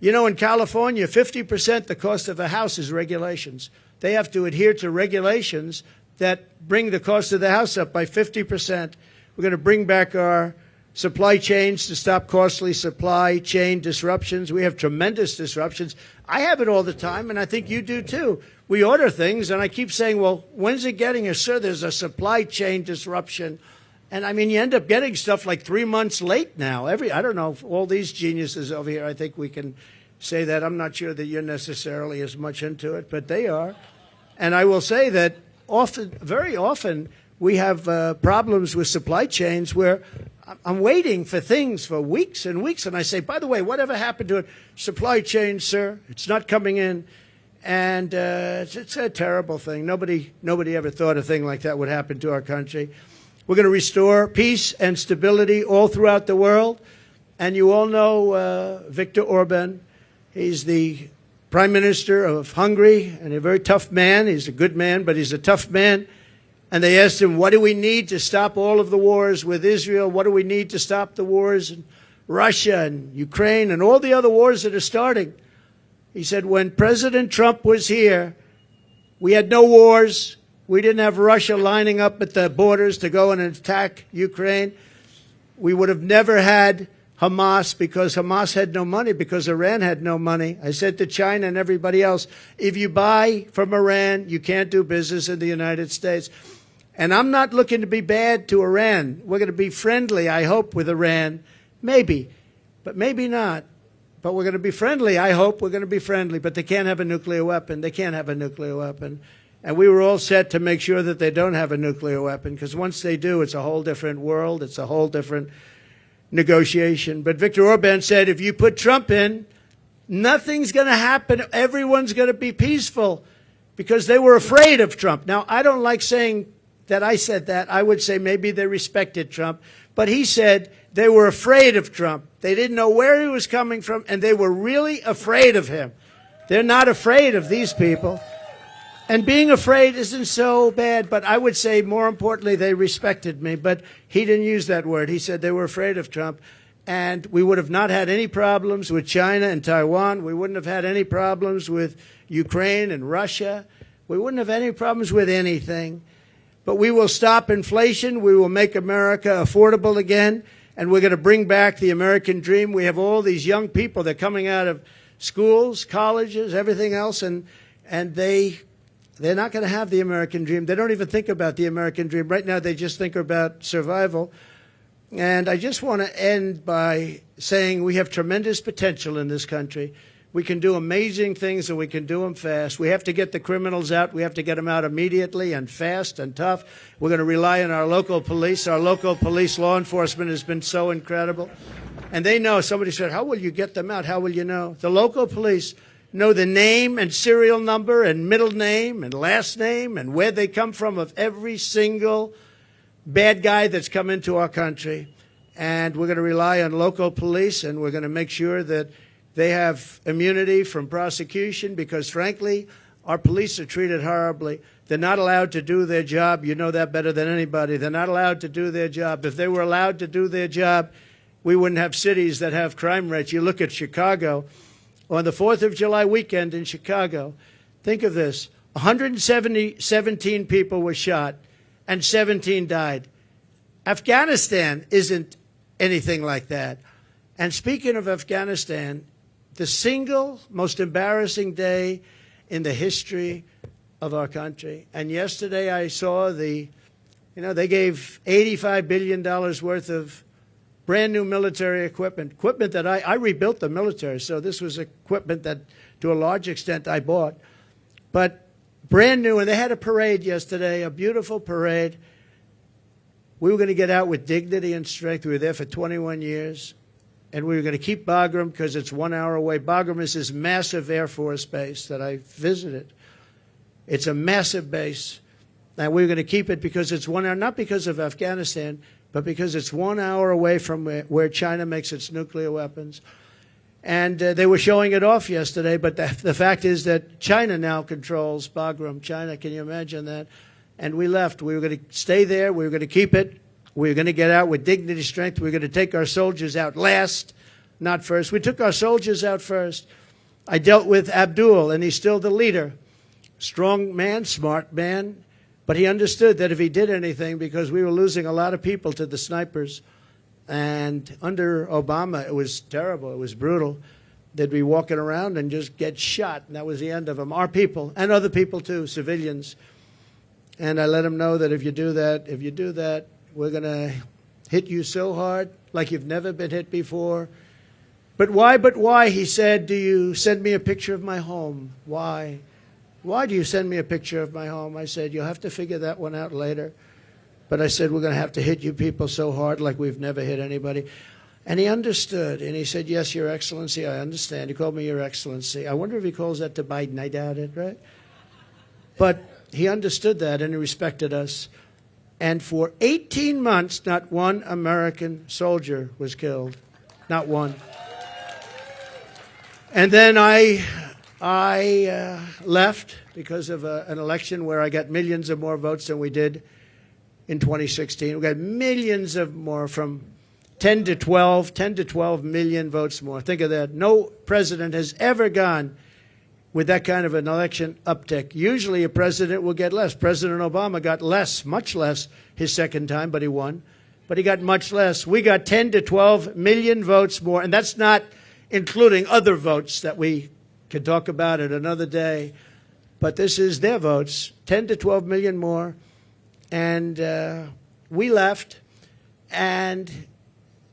you know, in California, 50% the cost of a house is regulations. They have to adhere to regulations that bring the cost of the house up by 50%. We're going to bring back our supply chains to stop costly supply chain disruptions. We have tremendous disruptions. I have it all the time, and I think you do too. We order things, and I keep saying, well, when's it getting here? Sir, there's a supply chain disruption. And, I mean, you end up getting stuff like 3 months late now. I don't know, all these geniuses over here, I think we can say that. I'm not sure that you're necessarily as much into it, but they are. And I will say that very often, we have problems with supply chains where I'm waiting for things for weeks and weeks, and I say, by the way, whatever happened to it? Supply chain, sir, it's not coming in. And it's a terrible thing. Nobody ever thought a thing like that would happen to our country. We're going to restore peace and stability all throughout the world. And you all know Viktor Orban. He's the Prime Minister of Hungary, and a very tough man. He's a good man, but he's a tough man. And they asked him, what do we need to stop all of the wars with Israel? What do we need to stop the wars in Russia and Ukraine and all the other wars that are starting? He said, when President Trump was here, we had no wars. We didn't have Russia lining up at the borders to go and attack Ukraine. We would have never had Hamas, because Hamas had no money, because Iran had no money. I said to China and everybody else, if you buy from Iran, you can't do business in the United States. And I'm not looking to be bad to Iran. We're going to be friendly, I hope, with Iran. Maybe, but maybe not. But we're going to be friendly, I hope. We're going to be friendly, but they can't have a nuclear weapon. They can't have a nuclear weapon. And we were all set to make sure that they don't have a nuclear weapon, because once they do, it's a whole different world. It's a whole different negotiation. But Viktor Orban said, if you put Trump in, nothing's going to happen. Everyone's going to be peaceful, because they were afraid of Trump. Now, I don't like saying that I said that. I would say maybe they respected Trump. But he said they were afraid of Trump. They didn't know where he was coming from, and they were really afraid of him. They're not afraid of these people. And being afraid isn't so bad, but I would say more importantly, they respected me. But he didn't use that word. He said they were afraid of Trump. And we would have not had any problems with China and Taiwan. We wouldn't have had any problems with Ukraine and Russia. We wouldn't have any problems with anything. But we will stop inflation. We will make America affordable again. And we're going to bring back the American dream. We have all these young people. They're coming out of schools, colleges, everything else, and they're not going to have the American dream. They don't even think about the American dream. Right now, they just think about survival. And I just want to end by saying we have tremendous potential in this country. We can do amazing things, and we can do them fast. We have to get the criminals out. We have to get them out immediately and fast and tough. We're going to rely on our local police. Our local police law enforcement has been so incredible. And they know. Somebody said, how will you get them out? How will you know? The local police know the name and serial number and middle name and last name and where they come from of every single bad guy that's come into our country. And we're going to rely on local police, and we're going to make sure that they have immunity from prosecution because, frankly, our police are treated horribly. They're not allowed to do their job. You know that better than anybody. They're not allowed to do their job. If they were allowed to do their job, we wouldn't have cities that have crime rates. You look at Chicago. On the 4th of July weekend in Chicago, think of this. 117 people were shot and 17 died. Afghanistan isn't anything like that. And speaking of Afghanistan, the single most embarrassing day in the history of our country. And yesterday I saw they gave $85 billion worth of brand new military equipment that I rebuilt the military. So this was equipment that to a large extent I bought, but brand new. And they had a parade yesterday, a beautiful parade. We were going to get out with dignity and strength. We were there for 21 years. And we were going to keep Bagram because it's 1 hour away. Bagram is this massive Air Force base that I visited. It's a massive base. And we were going to keep it because it's 1 hour, not because of Afghanistan, but because it's 1 hour away from where China makes its nuclear weapons. And they were showing it off yesterday, but the fact is that China now controls Bagram. China, can you imagine that? And we left. We were going to stay there. We were going to keep it. We were going to get out with dignity, strength. We were going to take our soldiers out last, not first. We took our soldiers out first. I dealt with Abdul, and he's still the leader. Strong man, smart man. But he understood that if he did anything, because we were losing a lot of people to the snipers, and under Obama, it was terrible. It was brutal. They'd be walking around and just get shot, and that was the end of them. Our people, and other people too, civilians. And I let him know that if you do that, we're going to hit you so hard like you've never been hit before. But why, he said, do you send me a picture of my home? Why? Why do you send me a picture of my home? I said, you'll have to figure that one out later. But I said, we're going to have to hit you people so hard like we've never hit anybody. And he understood. And he said, yes, Your Excellency, I understand. He called me Your Excellency. I wonder if he calls that to Biden. I doubt it, right? But he understood that, and he respected us. And for 18 months, not one American soldier was killed. Not one. And then I left because of an election where I got millions of more votes than we did in 2016. We got millions of more, from 10 to 12 million votes more. Think of that. No president has ever gone with that kind of an election uptick. Usually a president will get less. President Obama got less, much less, his second time, but he won. But he got much less. We got 10 to 12 million votes more, and that's not including other votes that we can talk about at another day. But this is their votes, 10 to 12 million more. And we left, and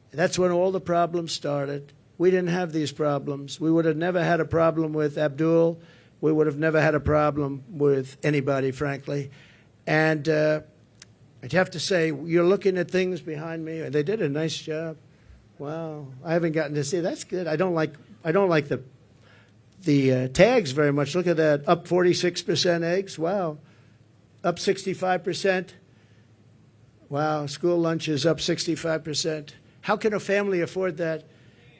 that's when all the problems started. We didn't have these problems. We would have never had a problem with Abdul. We would have never had a problem with anybody, frankly. And I'd have to say, you're looking at things behind me. They did a nice job. Wow, I haven't gotten to see. That's good. I don't like the tags very much. Look at that, up 46% eggs. Wow, up 65%. Wow, school lunch is up 65%. How can a family afford that?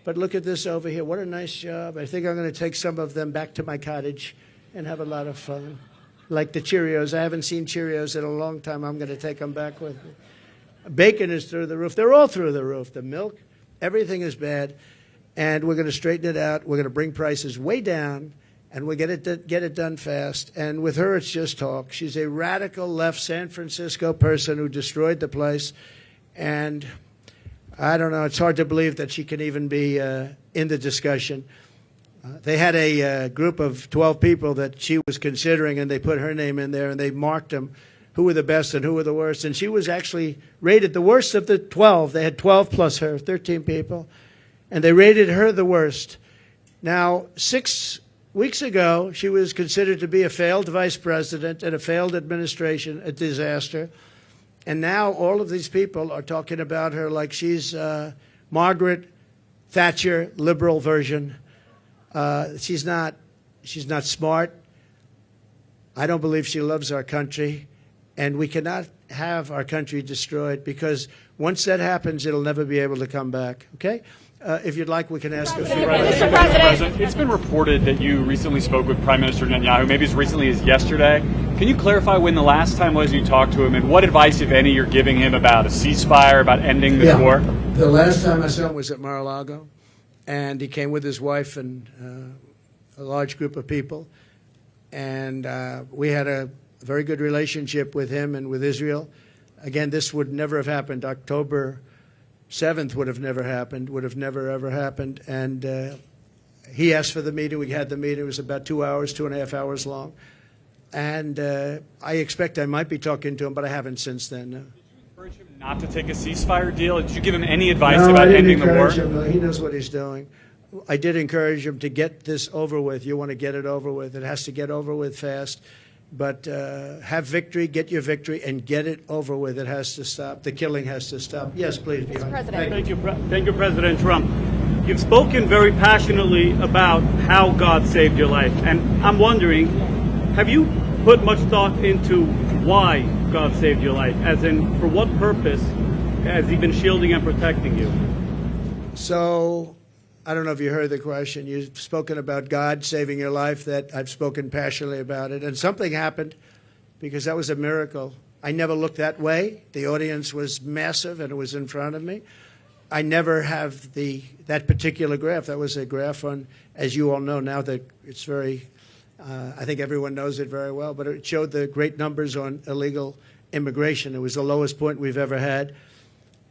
But look at this over here. What a nice job. I think I'm going to take some of them back to my cottage and have a lot of fun. Like the Cheerios. I haven't seen Cheerios in a long time. I'm going to take them back with me. Bacon is through the roof. They're all through the roof. The milk, everything is bad. And we're going to straighten it out. We're going to bring prices way down, and we'll get it done fast. And with her, it's just talk. She's a radical left San Francisco person who destroyed the place. And I don't know. It's hard to believe that she can even be in the discussion. They had a group of 12 people that she was considering, and they put her name in there, and they marked them, who were the best and who were the worst. And she was actually rated the worst of the 12. They had 12 plus her, 13 people. And they rated her the worst. Now, 6 weeks ago, she was considered to be a failed vice president and a failed administration, a disaster. And now all of these people are talking about her like she's Margaret Thatcher, liberal version. She's not smart. I don't believe she loves our country. And we cannot have our country destroyed, because once that happens, it'll never be able to come back. Okay? If you'd like, we can ask a few questions. Mr. President, it's been reported that you recently spoke with Prime Minister Netanyahu, maybe as recently as yesterday. Can you clarify when the last time was you talked to him, and what advice, if any, you're giving him about a ceasefire, about ending this war? The last time I saw him was at Mar-a-Lago, and he came with his wife and a large group of people. And we had a very good relationship with him and with Israel. Again, this would never have happened. October 7th would have never happened, would have never, ever happened. And he asked for the meeting. We had the meeting. It was about 2 hours, 2.5 hours long. And I expect I might be talking to him, but I haven't since then. No. Did you encourage him not to take a ceasefire deal? Did you give him any advice about ending the war? Him. He knows what he's doing. I did encourage him to get this over with. You want to get it over with. It has to get over with fast. But have victory, get your victory, and get it over with. It has to stop. The killing has to stop. Yes, please. Mr. President. Thank you, President Trump. You've spoken very passionately about how God saved your life. And I'm wondering, have you put much thought into why God saved your life? As in, for what purpose has he been shielding and protecting you? So, I don't know if you heard the question. You've spoken about God saving your life. That I've spoken passionately about it. And something happened, because that was a miracle. I never looked that way. The audience was massive, and it was in front of me. I never have that particular graph. That was a graph on, as you all know now, that it's very, I think everyone knows it very well, but it showed the great numbers on illegal immigration. It was the lowest point we've ever had.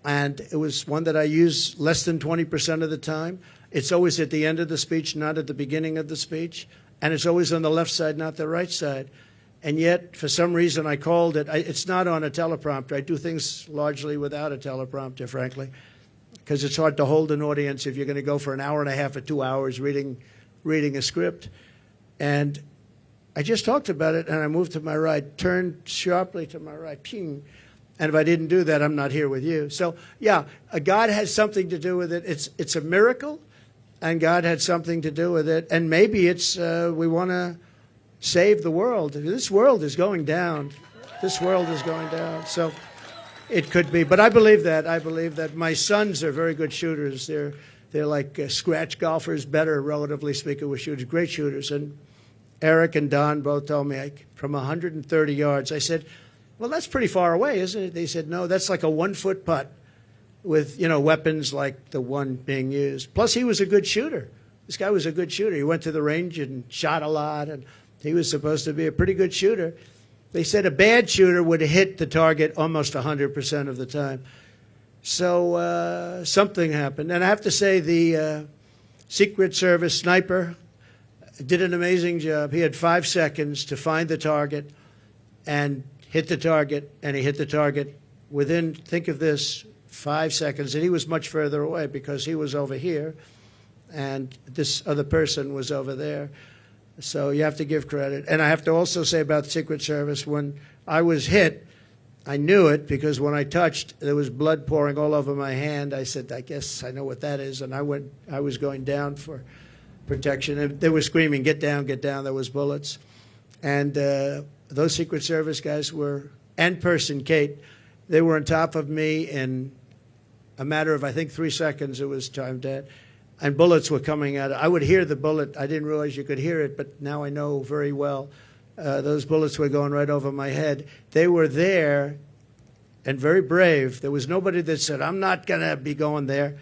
And it was one that I use less than 20% of the time. It's always at the end of the speech, not at the beginning of the speech. And it's always on the left side, not the right side. And yet, for some reason, I called it. It's not on a teleprompter. I do things largely without a teleprompter, frankly, because it's hard to hold an audience if you're going to go for an hour and a half or 2 hours reading a script. And I just talked about it, and I moved to my right, turned sharply to my right, ping. And if I didn't do that, I'm not here with you. So, yeah, God has something to do with it. It's a miracle, and God had something to do with it. And maybe it's we want to save the world. This world is going down. This world is going down. So it could be. But I believe that. I believe that. My sons are very good shooters. They're like scratch golfers, better, relatively speaking, with shooters, great shooters. And Eric and Don both told me from 130 yards. I said, well, that's pretty far away, isn't it? They said, no, that's like a 1-foot putt with, weapons like the one being used. Plus, he was a good shooter. This guy was a good shooter. He went to the range and shot a lot, and he was supposed to be a pretty good shooter. They said a bad shooter would hit the target almost 100% of the time. So something happened. And I have to say the Secret Service sniper did an amazing job. He had 5 seconds to find the target and hit the target, and he hit the target within, think of this, 5 seconds. And he was much further away because he was over here, and this other person was over there. So you have to give credit. And I have to also say about the Secret Service, when I was hit, I knew it because when I touched, there was blood pouring all over my hand. I said, I guess I know what that is. And I was going down for protection. And they were screaming, get down, get down. There was bullets. And those Secret Service guys were, and person, Kate, they were on top of me in a matter of, I think, 3 seconds. It was time dead. And bullets were coming out. I would hear the bullet. I didn't realize you could hear it, but now I know very well. Those bullets were going right over my head. They were there and very brave. There was nobody that said, I'm not going to be going there.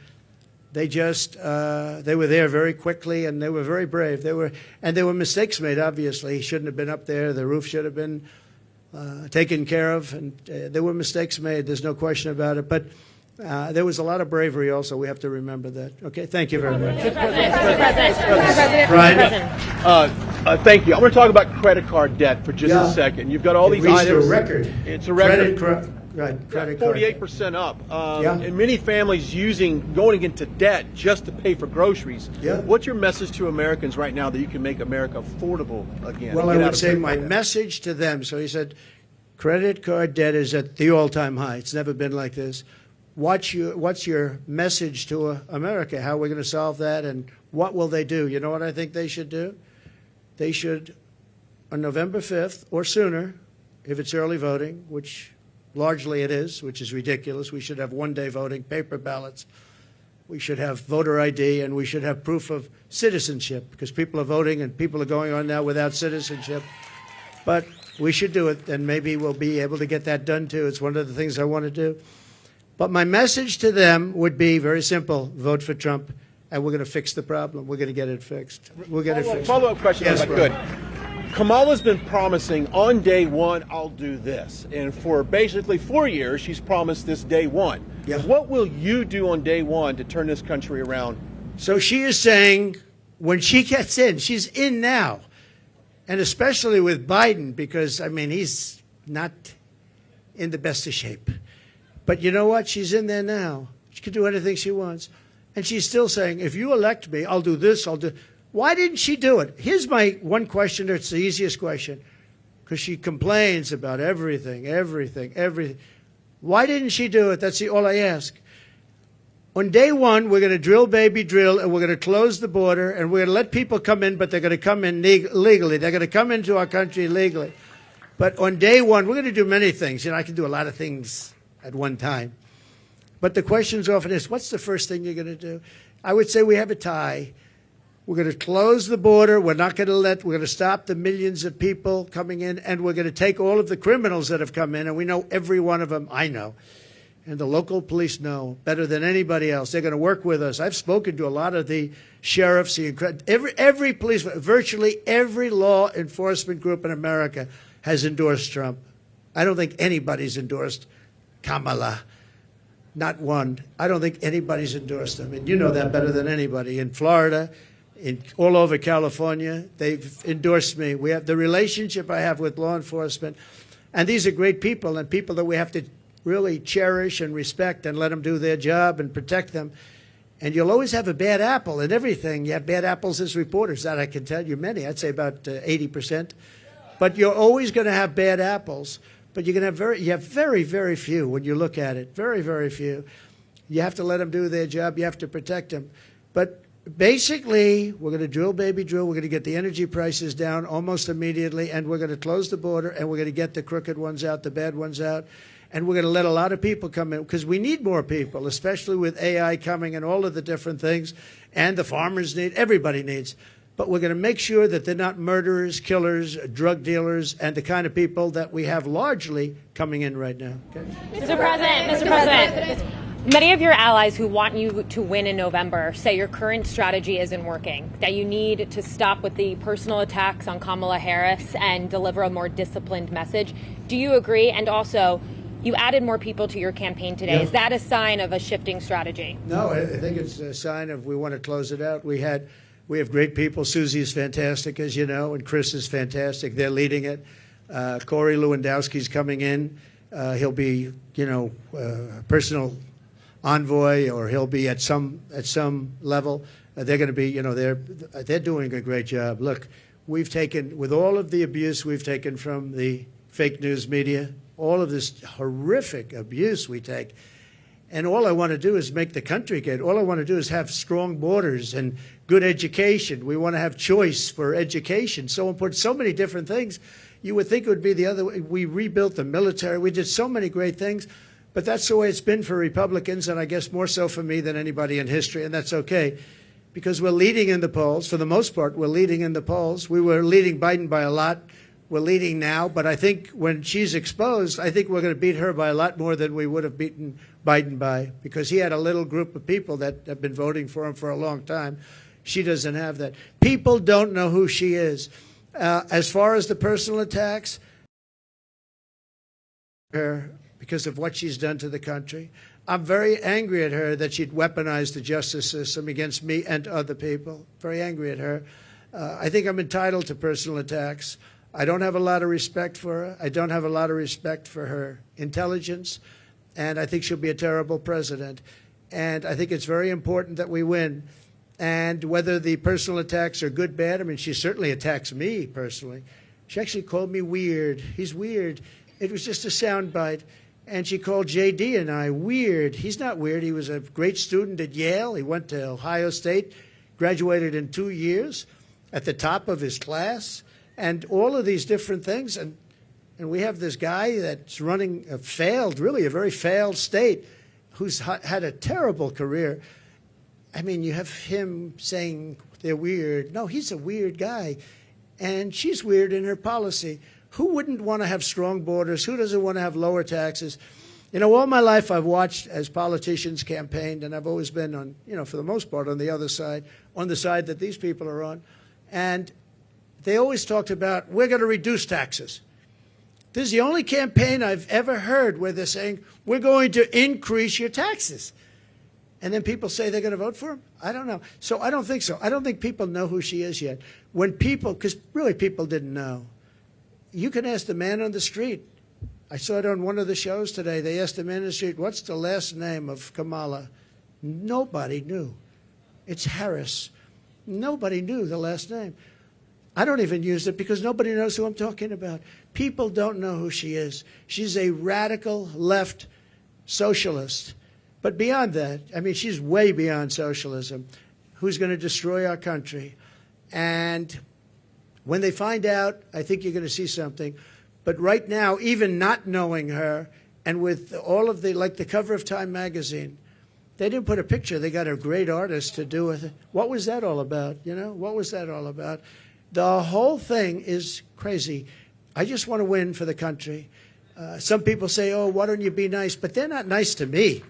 They just, they were there very quickly, and they were very brave. There were mistakes made, obviously. He shouldn't have been up there. The roof should have been taken care of, and there were mistakes made. There's no question about it. But there was a lot of bravery also. We have to remember that. Okay, thank you very much. Brian? Thank you. I want to talk about credit card debt for just a second. You've got all these items. A record. It's a record. Right, credit card. 48% up. Yeah. And many families going into debt just to pay for groceries. Yeah. What's your message to Americans right now that you can make America affordable again? Well, I would say my message to them, so he said, credit card debt is at the all-time high. It's never been like this. What's your message to America? How are we going to solve that, and what will they do? You know what I think they should do? They should, on November 5th or sooner, if it's early voting, which largely it is, which is ridiculous. We should have one-day voting, paper ballots. We should have voter ID, and we should have proof of citizenship, because people are voting and people are going on now without citizenship. But we should do it, and maybe we'll be able to get that done, too. It's one of the things I want to do. But my message to them would be very simple. Vote for Trump, and we're going to fix the problem. We're going to get it fixed. We'll get it fixed. Follow-up question, yes, if I could. Kamala's been promising on day one, I'll do this. And for basically 4 years, she's promised this day one. Yeah. What will you do on day one to turn this country around? So she is saying when she gets in, she's in now. And especially with Biden, because, I mean, he's not in the best of shape. But you know what? She's in there now. She can do anything she wants. And she's still saying, if you elect me, I'll do this, I'll do... Why didn't she do it? Here's my one question. It's the easiest question, because she complains about everything. Why didn't she do it? That's all I ask. On day one, we're going to drill, baby, drill, and we're going to close the border, and we're going to let people come in, but they're going to come in legally. They're going to come into our country legally. But on day one, we're going to do many things. You know, I can do a lot of things at one time. But the questions often is, what's the first thing you're going to do? I would say we have a tie. We're going to close the border. We're going to stop the millions of people coming in, and we're going to take all of the criminals that have come in, and we know every one of them. I know. And the local police know better than anybody else. They're going to work with us. I've spoken to a lot of the sheriffs, every police, virtually every law enforcement group in America has endorsed Trump. I don't think anybody's endorsed Kamala. Not one. I don't think anybody's endorsed him. And you know that better than anybody. In Florida, all over California, they've endorsed me. We have the relationship I have with law enforcement. And these are great people, and people that we have to really cherish and respect and let them do their job and protect them. And you'll always have a bad apple in everything. You have bad apples as reporters. That I can tell you many. I'd say about 80%. But you're always going to have bad apples. But you have very, very few when you look at it. Very, very few. You have to let them do their job. You have to protect them. But basically, we're going to drill, baby, drill. We're going to get the energy prices down almost immediately, and we're going to close the border, and we're going to get the crooked ones out, the bad ones out, and we're going to let a lot of people come in, because we need more people, especially with AI coming and all of the different things, and the farmers need, everybody needs. But we're going to make sure that they're not murderers, killers, drug dealers, and the kind of people that we have largely coming in right now. Okay? Mr. President, many of your allies who want you to win in November say your current strategy isn't working, that you need to stop with the personal attacks on Kamala Harris and deliver a more disciplined message. Do you agree? And also, you added more people to your campaign today. Yeah. Is that a sign of a shifting strategy? No, I think it's a sign of we want to close it out. We have great people. Susie is fantastic, as you know, and Chris is fantastic. They're leading it. Corey Lewandowski's coming in. He'll be, personal envoy, or he'll be at some level. They're going to be, they're doing a great job. Look, we've taken, with all of the abuse we've taken from the fake news media, all of this horrific abuse we take, and all I want to do is make the country good. All I want to do is have strong borders and good education. We want to have choice for education. So important, so many different things. You would think it would be the other way. We rebuilt the military. We did so many great things. But that's the way it's been for Republicans, and I guess more so for me than anybody in history, and that's okay, because we're leading in the polls. For the most part, we're leading in the polls. We were leading Biden by a lot. We're leading now, but I think when she's exposed, I think we're going to beat her by a lot more than we would have beaten Biden by, because he had a little group of people that have been voting for him for a long time. She doesn't have that. People don't know who she is. As far as the personal attacks, her, because of what she's done to the country. I'm very angry at her that she'd weaponized the justice system against me and other people. Very angry at her. I think I'm entitled to personal attacks. I don't have a lot of respect for her. I don't have a lot of respect for her intelligence, and I think she'll be a terrible president. And I think it's very important that we win. And whether the personal attacks are good, bad, I mean, she certainly attacks me personally. She actually called me weird. He's weird. It was just a soundbite. And she called J.D. and I weird. He's not weird. He was a great student at Yale. He went to Ohio State, graduated in 2 years, at the top of his class, and all of these different things. And we have this guy that's running a very failed state, who's had a terrible career. I mean, you have him saying they're weird. No, he's a weird guy. And she's weird in her policy. Who wouldn't want to have strong borders? Who doesn't want to have lower taxes? You know, all my life I've watched as politicians campaigned, and I've always been on, you know, for the most part on the other side, on the side that these people are on. And they always talked about, we're going to reduce taxes. This is the only campaign I've ever heard where they're saying, we're going to increase your taxes. And then people say they're going to vote for him? I don't know. So I don't think so. I don't think people know who she is yet. When people, because really people didn't know. You can ask the man on the street. I saw it on one of the shows today. They asked the man on the street, what's the last name of Kamala? Nobody knew. It's Harris. Nobody knew the last name. I don't even use it because nobody knows who I'm talking about. People don't know who she is. She's a radical left socialist. But beyond that, I mean, she's way beyond socialism, who's going to destroy our country. And when they find out, I think you're going to see something. But right now, even not knowing her, and with all of like the cover of Time magazine, they didn't put a picture. They got a great artist to do it. What was that all about? You know, what was that all about? The whole thing is crazy. I just want to win for the country. Some people say, oh, why don't you be nice? But they're not nice to me.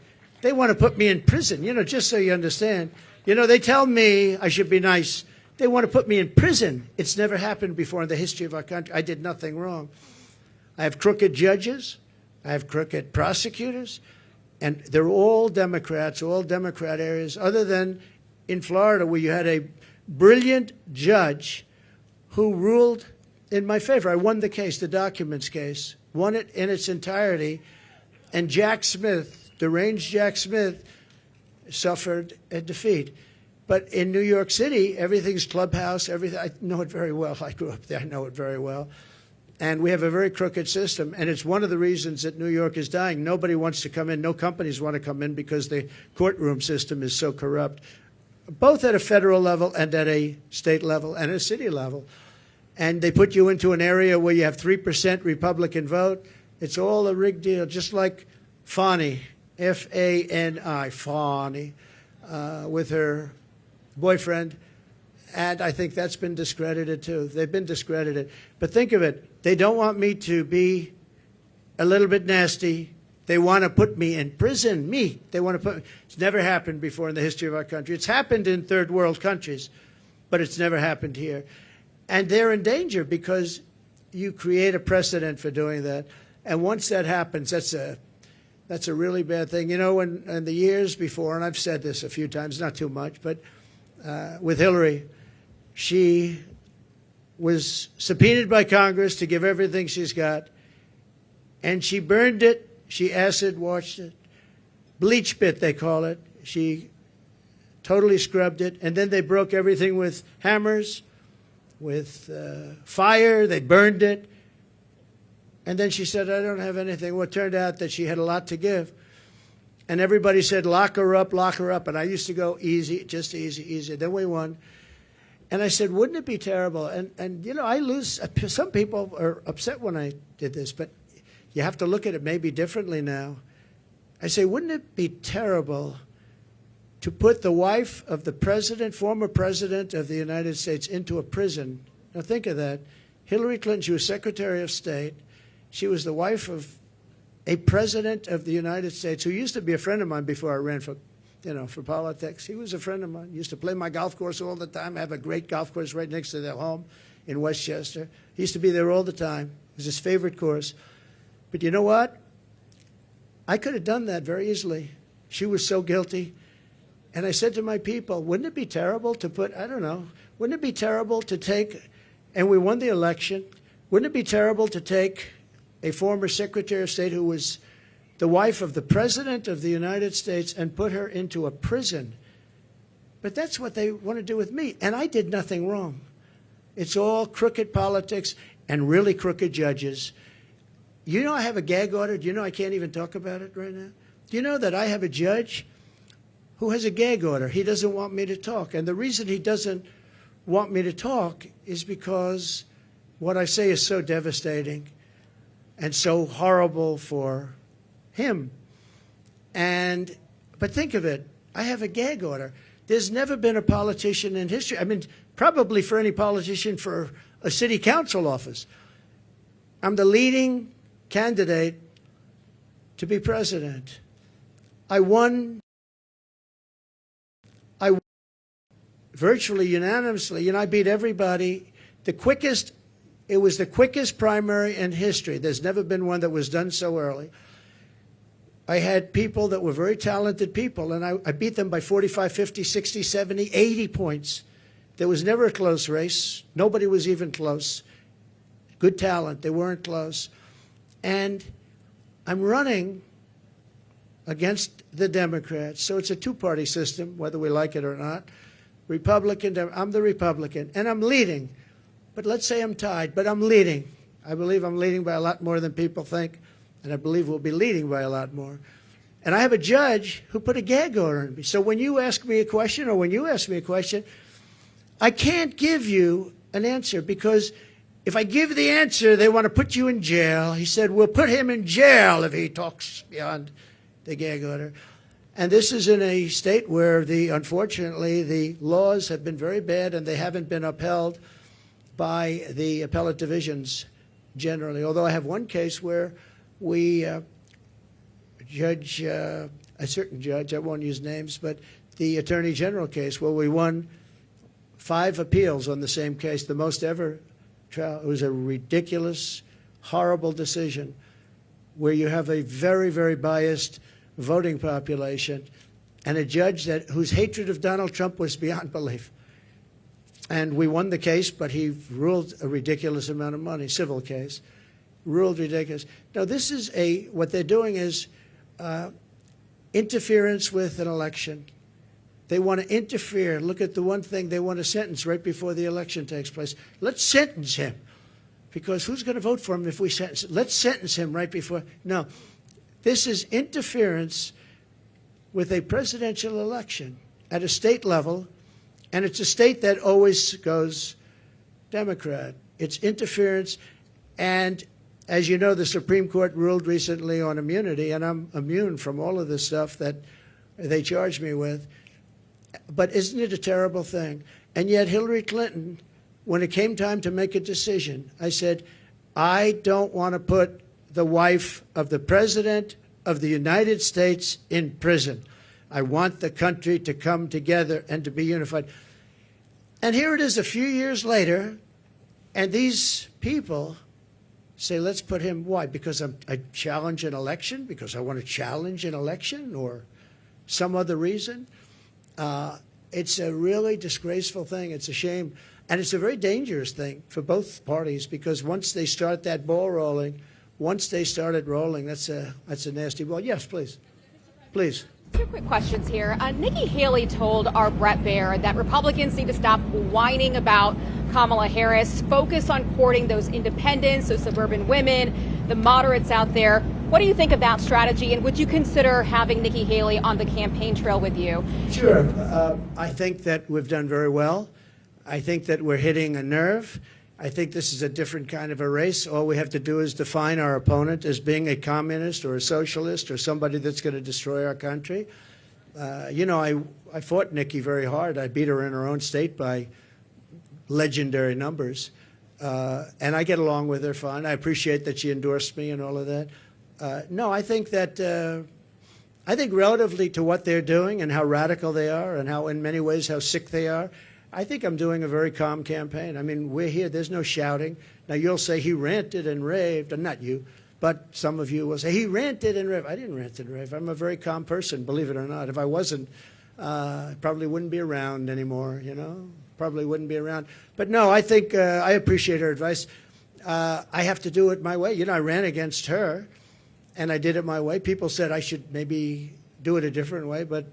They want to put me in prison, you know, just so you understand. You know, they tell me I should be nice. They want to put me in prison. It's never happened before in the history of our country. I did nothing wrong. I have crooked judges. I have crooked prosecutors. And they're all Democrats, all Democrat areas, other than in Florida where you had a brilliant judge who ruled in my favor. I won the case, the documents case, won it in its entirety. And Jack Smith, deranged Jack Smith, suffered a defeat. But in New York City, everything's clubhouse, everything. I know it very well. I grew up there. I know it very well. And we have a very crooked system. And it's one of the reasons that New York is dying. Nobody wants to come in. No companies want to come in because the courtroom system is so corrupt, both at a federal level and at a state level and a city level. And they put you into an area where you have 3% Republican vote. It's all a rigged deal, just like Fani, F-A-N-I, Fani, with her boyfriend. And I think that's been discredited, too. They've been discredited. But think of it. They don't want me to be a little bit nasty. They want to put me in prison. Me. They want to put me. It's never happened before in the history of our country. It's happened in third world countries, but it's never happened here. And they're in danger because you create a precedent for doing that. And once that happens, that's a really bad thing. You know, in the years before, and I've said this a few times, not too much, but with Hillary, she was subpoenaed by Congress to give everything she's got, and she burned it. She acid washed it, bleach bit they call it. She totally scrubbed it, and then they broke everything with hammers, with fire. They burned it, and then she said, I don't have anything. Well, it turned out that she had a lot to give, and everybody said, lock her up, and I used to go easy, just easy, easy. Then we won. And I said, wouldn't it be terrible? And you know, I lose. Some people are upset when I did this, but you have to look at it maybe differently now. I say, wouldn't it be terrible to put the wife of the president, former president of the United States, into a prison? Now think of that. Hillary Clinton, she was Secretary of State. She was the wife of a president of the United States who used to be a friend of mine before I ran for politics. He was a friend of mine. He used to play my golf course all the time. I have a great golf course right next to their home in Westchester. He used to be there all the time. It was his favorite course. But you know what? I could have done that very easily. She was so guilty. And I said to my people, wouldn't it be terrible to put, I don't know, wouldn't it be terrible to take, and we won the election, Wouldn't it be terrible to take a former Secretary of State who was the wife of the President of the United States and put her into a prison? But that's what they want to do with me, and I did nothing wrong. It's all crooked politics and really crooked judges. You know I have a gag order? Do you know I can't even talk about it right now? Do you know that I have a judge who has a gag order? He doesn't want me to talk, and the reason he doesn't want me to talk is because what I say is so devastating and so horrible for him. But think of it, I have a gag order. There's never been a politician in history, I mean, probably for any politician for a city council office. I'm the leading candidate to be president. I won virtually unanimously. You know, I beat everybody. It was the quickest primary in history. There's never been one that was done so early. I had people that were very talented people, and I beat them by 45, 50, 60, 70, 80 points. There was never a close race. Nobody was even close. Good talent. They weren't close. And I'm running against the Democrats. So it's a two-party system, whether we like it or not. Republican, I'm the Republican, and I'm leading. But let's say I'm tied, but I'm leading. I believe I'm leading by a lot more than people think, and I believe we'll be leading by a lot more. And I have a judge who put a gag order on me. So when you ask me a question, or when you ask me a question, I can't give you an answer, because if I give the answer, they want to put you in jail. He said, we'll put him in jail if he talks beyond the gag order. And this is in a state where, unfortunately, the laws have been very bad, and they haven't been upheld by the appellate divisions generally. Although I have one case where we a certain judge, I won't use names, but the Attorney General case where we won 5 appeals on the same case, the most ever trial. It was a ridiculous, horrible decision where you have a very, very biased voting population and a judge whose hatred of Donald Trump was beyond belief. And we won the case, but he ruled a ridiculous amount of money, civil case, ruled ridiculous. Now, this is what they're doing is interference with an election. They want to interfere. Look at the one thing they want to sentence right before the election takes place. Let's sentence him, because who's going to vote for him if we sentence him? Let's sentence him right before. No, this is interference with a presidential election at a state level. And it's a state that always goes Democrat. It's interference. And as you know, the Supreme Court ruled recently on immunity, and I'm immune from all of this stuff that they charge me with. But isn't it a terrible thing? And yet Hillary Clinton, when it came time to make a decision, I said, I don't want to put the wife of the President of the United States in prison. I want the country to come together and to be unified. And here it is a few years later, and these people say, let's put him, why? Because I challenge an election? Because I want to challenge an election, or some other reason? It's a really disgraceful thing. It's a shame. And it's a very dangerous thing for both parties, because once they start that ball rolling, once they started rolling, that's a nasty ball. Yes, please. Please. 2 quick questions here. Nikki Haley told our Brett Baer that Republicans need to stop whining about Kamala Harris, focus on courting those independents, those suburban women, the moderates out there. What do you think of that strategy, and would you consider having Nikki Haley on the campaign trail with you? Sure. I think that we've done very well. I think that we're hitting a nerve. I think this is a different kind of a race. All we have to do is define our opponent as being a communist or a socialist or somebody that's going to destroy our country. You know, I fought Nikki very hard. I beat her in her own state by legendary numbers. And I get along with her fine. I appreciate that she endorsed me and all of that. No, I think that I think relatively to what they're doing and how radical they are and how, in many ways, how sick they are, I think I'm doing a very calm campaign. I mean, we're here. There's no shouting. Now, you'll say he ranted and raved, and not you, but some of you will say he ranted and raved. I didn't rant and rave. I'm a very calm person, believe it or not. If I wasn't, I probably wouldn't be around anymore, you know, probably wouldn't be around. But no, I think I appreciate her advice. I have to do it my way. You know, I ran against her, and I did it my way. People said I should maybe do it a different way, but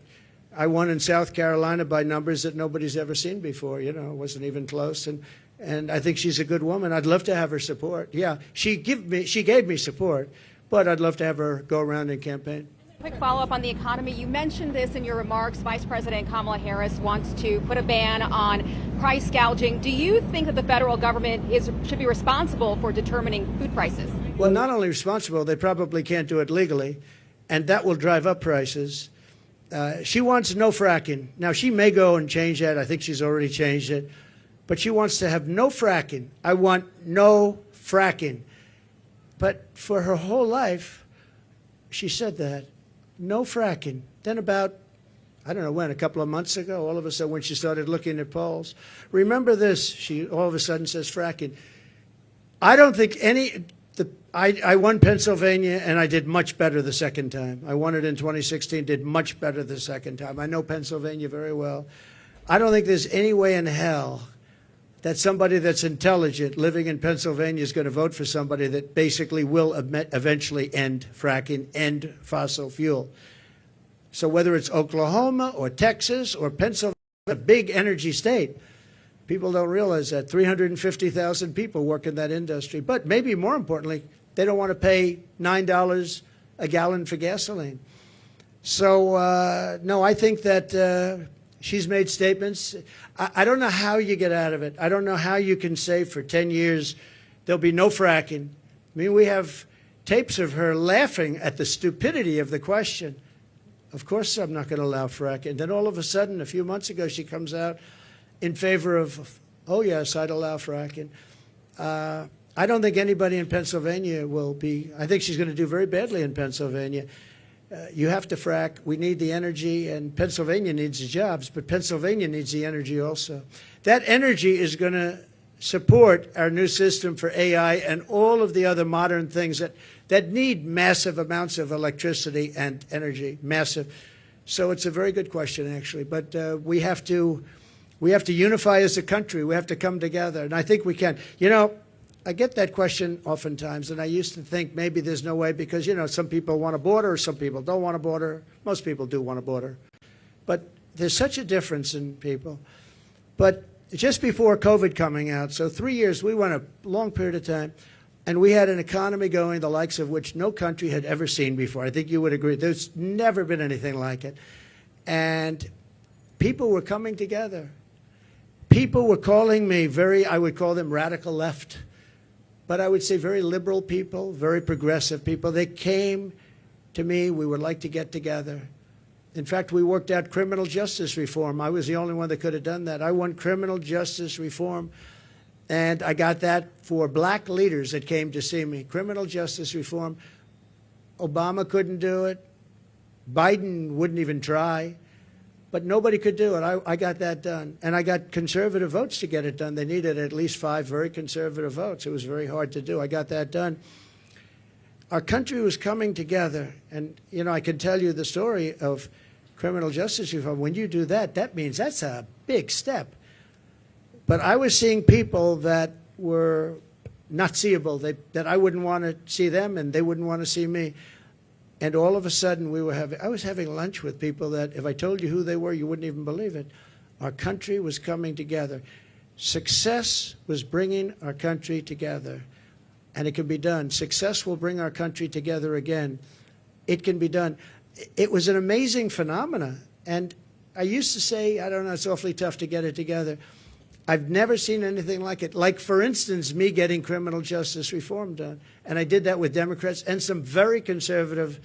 I won in South Carolina by numbers that nobody's ever seen before. You know, it wasn't even close. And I think she's a good woman. I'd love to have her support. Yeah, she gave me support, but I'd love to have her go around and campaign. Quick follow-up on the economy. You mentioned this in your remarks. Vice President Kamala Harris wants to put a ban on price gouging. Do you think that the federal government should be responsible for determining food prices? Well, not only responsible, they probably can't do it legally, and that will drive up prices. She wants no fracking. Now, she may go and change that. I think she's already changed it. But she wants to have no fracking. I want no fracking. But for her whole life, she said that. No fracking. Then about, I don't know when, a couple of months ago, all of a sudden when she started looking at polls, remember this, she all of a sudden says fracking. I don't think I won Pennsylvania, and I did much better the second time. I won it in 2016, did much better the second time. I know Pennsylvania very well. I don't think there's any way in hell that somebody that's intelligent living in Pennsylvania is going to vote for somebody that basically will eventually end fracking, end fossil fuel. So whether it's Oklahoma or Texas or Pennsylvania, a big energy state, people don't realize that 350,000 people work in that industry. But maybe more importantly, they don't want to pay $9 a gallon for gasoline. So, no, I think that she's made statements. I don't know how you get out of it. I don't know how you can say for 10 years there'll be no fracking. I mean, we have tapes of her laughing at the stupidity of the question. Of course I'm not going to allow fracking. Then all of a sudden, a few months ago, she comes out in favor of, oh, yes, I'd allow fracking. I don't think anybody in Pennsylvania will be. I think she's going to do very badly in Pennsylvania. You have to frack. We need the energy, and Pennsylvania needs the jobs, but Pennsylvania needs the energy also. That energy is going to support our new system for AI and all of the other modern things that need massive amounts of electricity and energy, massive. So it's a very good question, actually. But we have to unify as a country. We have to come together, and I think we can. You know, I get that question oftentimes, and I used to think maybe there's no way because, you know, some people want a border, some people don't want a border. Most people do want a border. But there's such a difference in people. But just before COVID coming out, so 3 years, we went a long period of time, and we had an economy going the likes of which no country had ever seen before. I think you would agree. There's never been anything like it. And people were coming together. People were calling me I would call them radical left. But I would say very liberal people, very progressive people. They came to me. We would like to get together. In fact, we worked out criminal justice reform. I was the only one that could have done that. I won criminal justice reform, and I got that for black leaders that came to see me. Criminal justice reform. Obama couldn't do it. Biden wouldn't even try. But nobody could do it. I got that done. And I got conservative votes to get it done. They needed at least 5 very conservative votes. It was very hard to do. I got that done. Our country was coming together. And, you know, I can tell you the story of criminal justice reform. When you do that, that means that's a big step. But I was seeing people that were not seeable, that I wouldn't want to see them and they wouldn't want to see me. And all of a sudden, I was having lunch with people that, if I told you who they were, you wouldn't even believe it. Our country was coming together. Success was bringing our country together. And it can be done. Success will bring our country together again. It can be done. It was an amazing phenomenon. And I used to say, I don't know, it's awfully tough to get it together. I've never seen anything like it. Like, for instance, me getting criminal justice reform done. And I did that with Democrats and some very conservative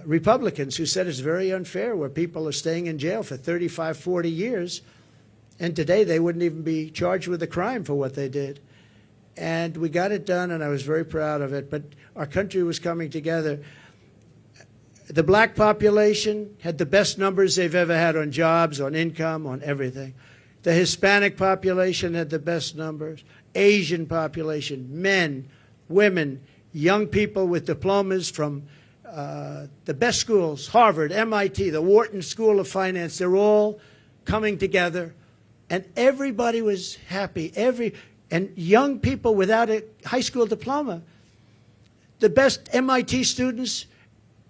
Republicans who said it's very unfair where people are staying in jail for 35, 40 years. And today they wouldn't even be charged with a crime for what they did. And we got it done, and I was very proud of it. But our country was coming together. The black population had the best numbers they've ever had on jobs, on income, on everything. The Hispanic population had the best numbers. Asian population, men, women, young people with diplomas from the best schools, Harvard, MIT, the Wharton School of Finance. They're all coming together, and everybody was happy. and young people without a high school diploma. The best MIT students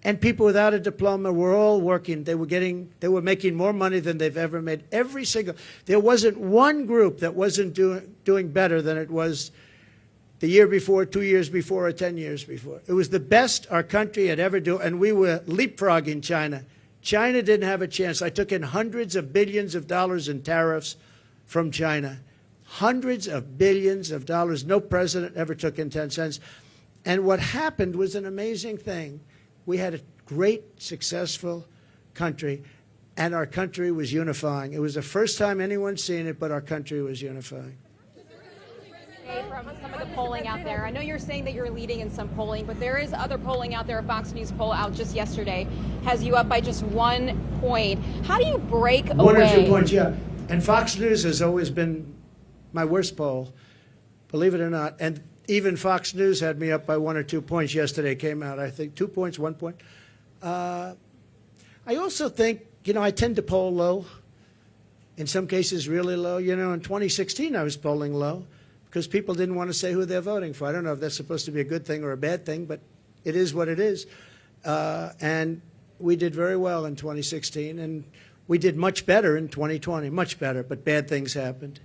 and people without a diploma were all working. They were making more money than they've ever made. There wasn't one group that wasn't doing better than it was the year before, 2 years before, or 10 years before. It was the best our country had ever done, and we were leapfrogging China. China didn't have a chance. I took in hundreds of billions of dollars in tariffs from China. Hundreds of billions of dollars. No president ever took in 10 cents. And what happened was an amazing thing. We had a great, successful country, and our country was unifying. It was the first time anyone's seen it, but our country was unifying. From some of the polling out there, I know you're saying that you're leading in some polling, but there is other polling out there. A Fox News poll out just yesterday has you up by just 1 point. How do you break away? 1 or 2 points, yeah. And Fox News has always been my worst poll, believe it or not. And even Fox News had me up by 1 or 2 points yesterday. Came out, I think, 2 points, 1 point. I also think, I tend to poll low. In some cases, really low. In 2016, I was polling low, because people didn't want to say who they're voting for. I don't know if that's supposed to be a good thing or a bad thing, but it is what it is. And we did very well in 2016, and we did much better in 2020, much better, but bad things happened.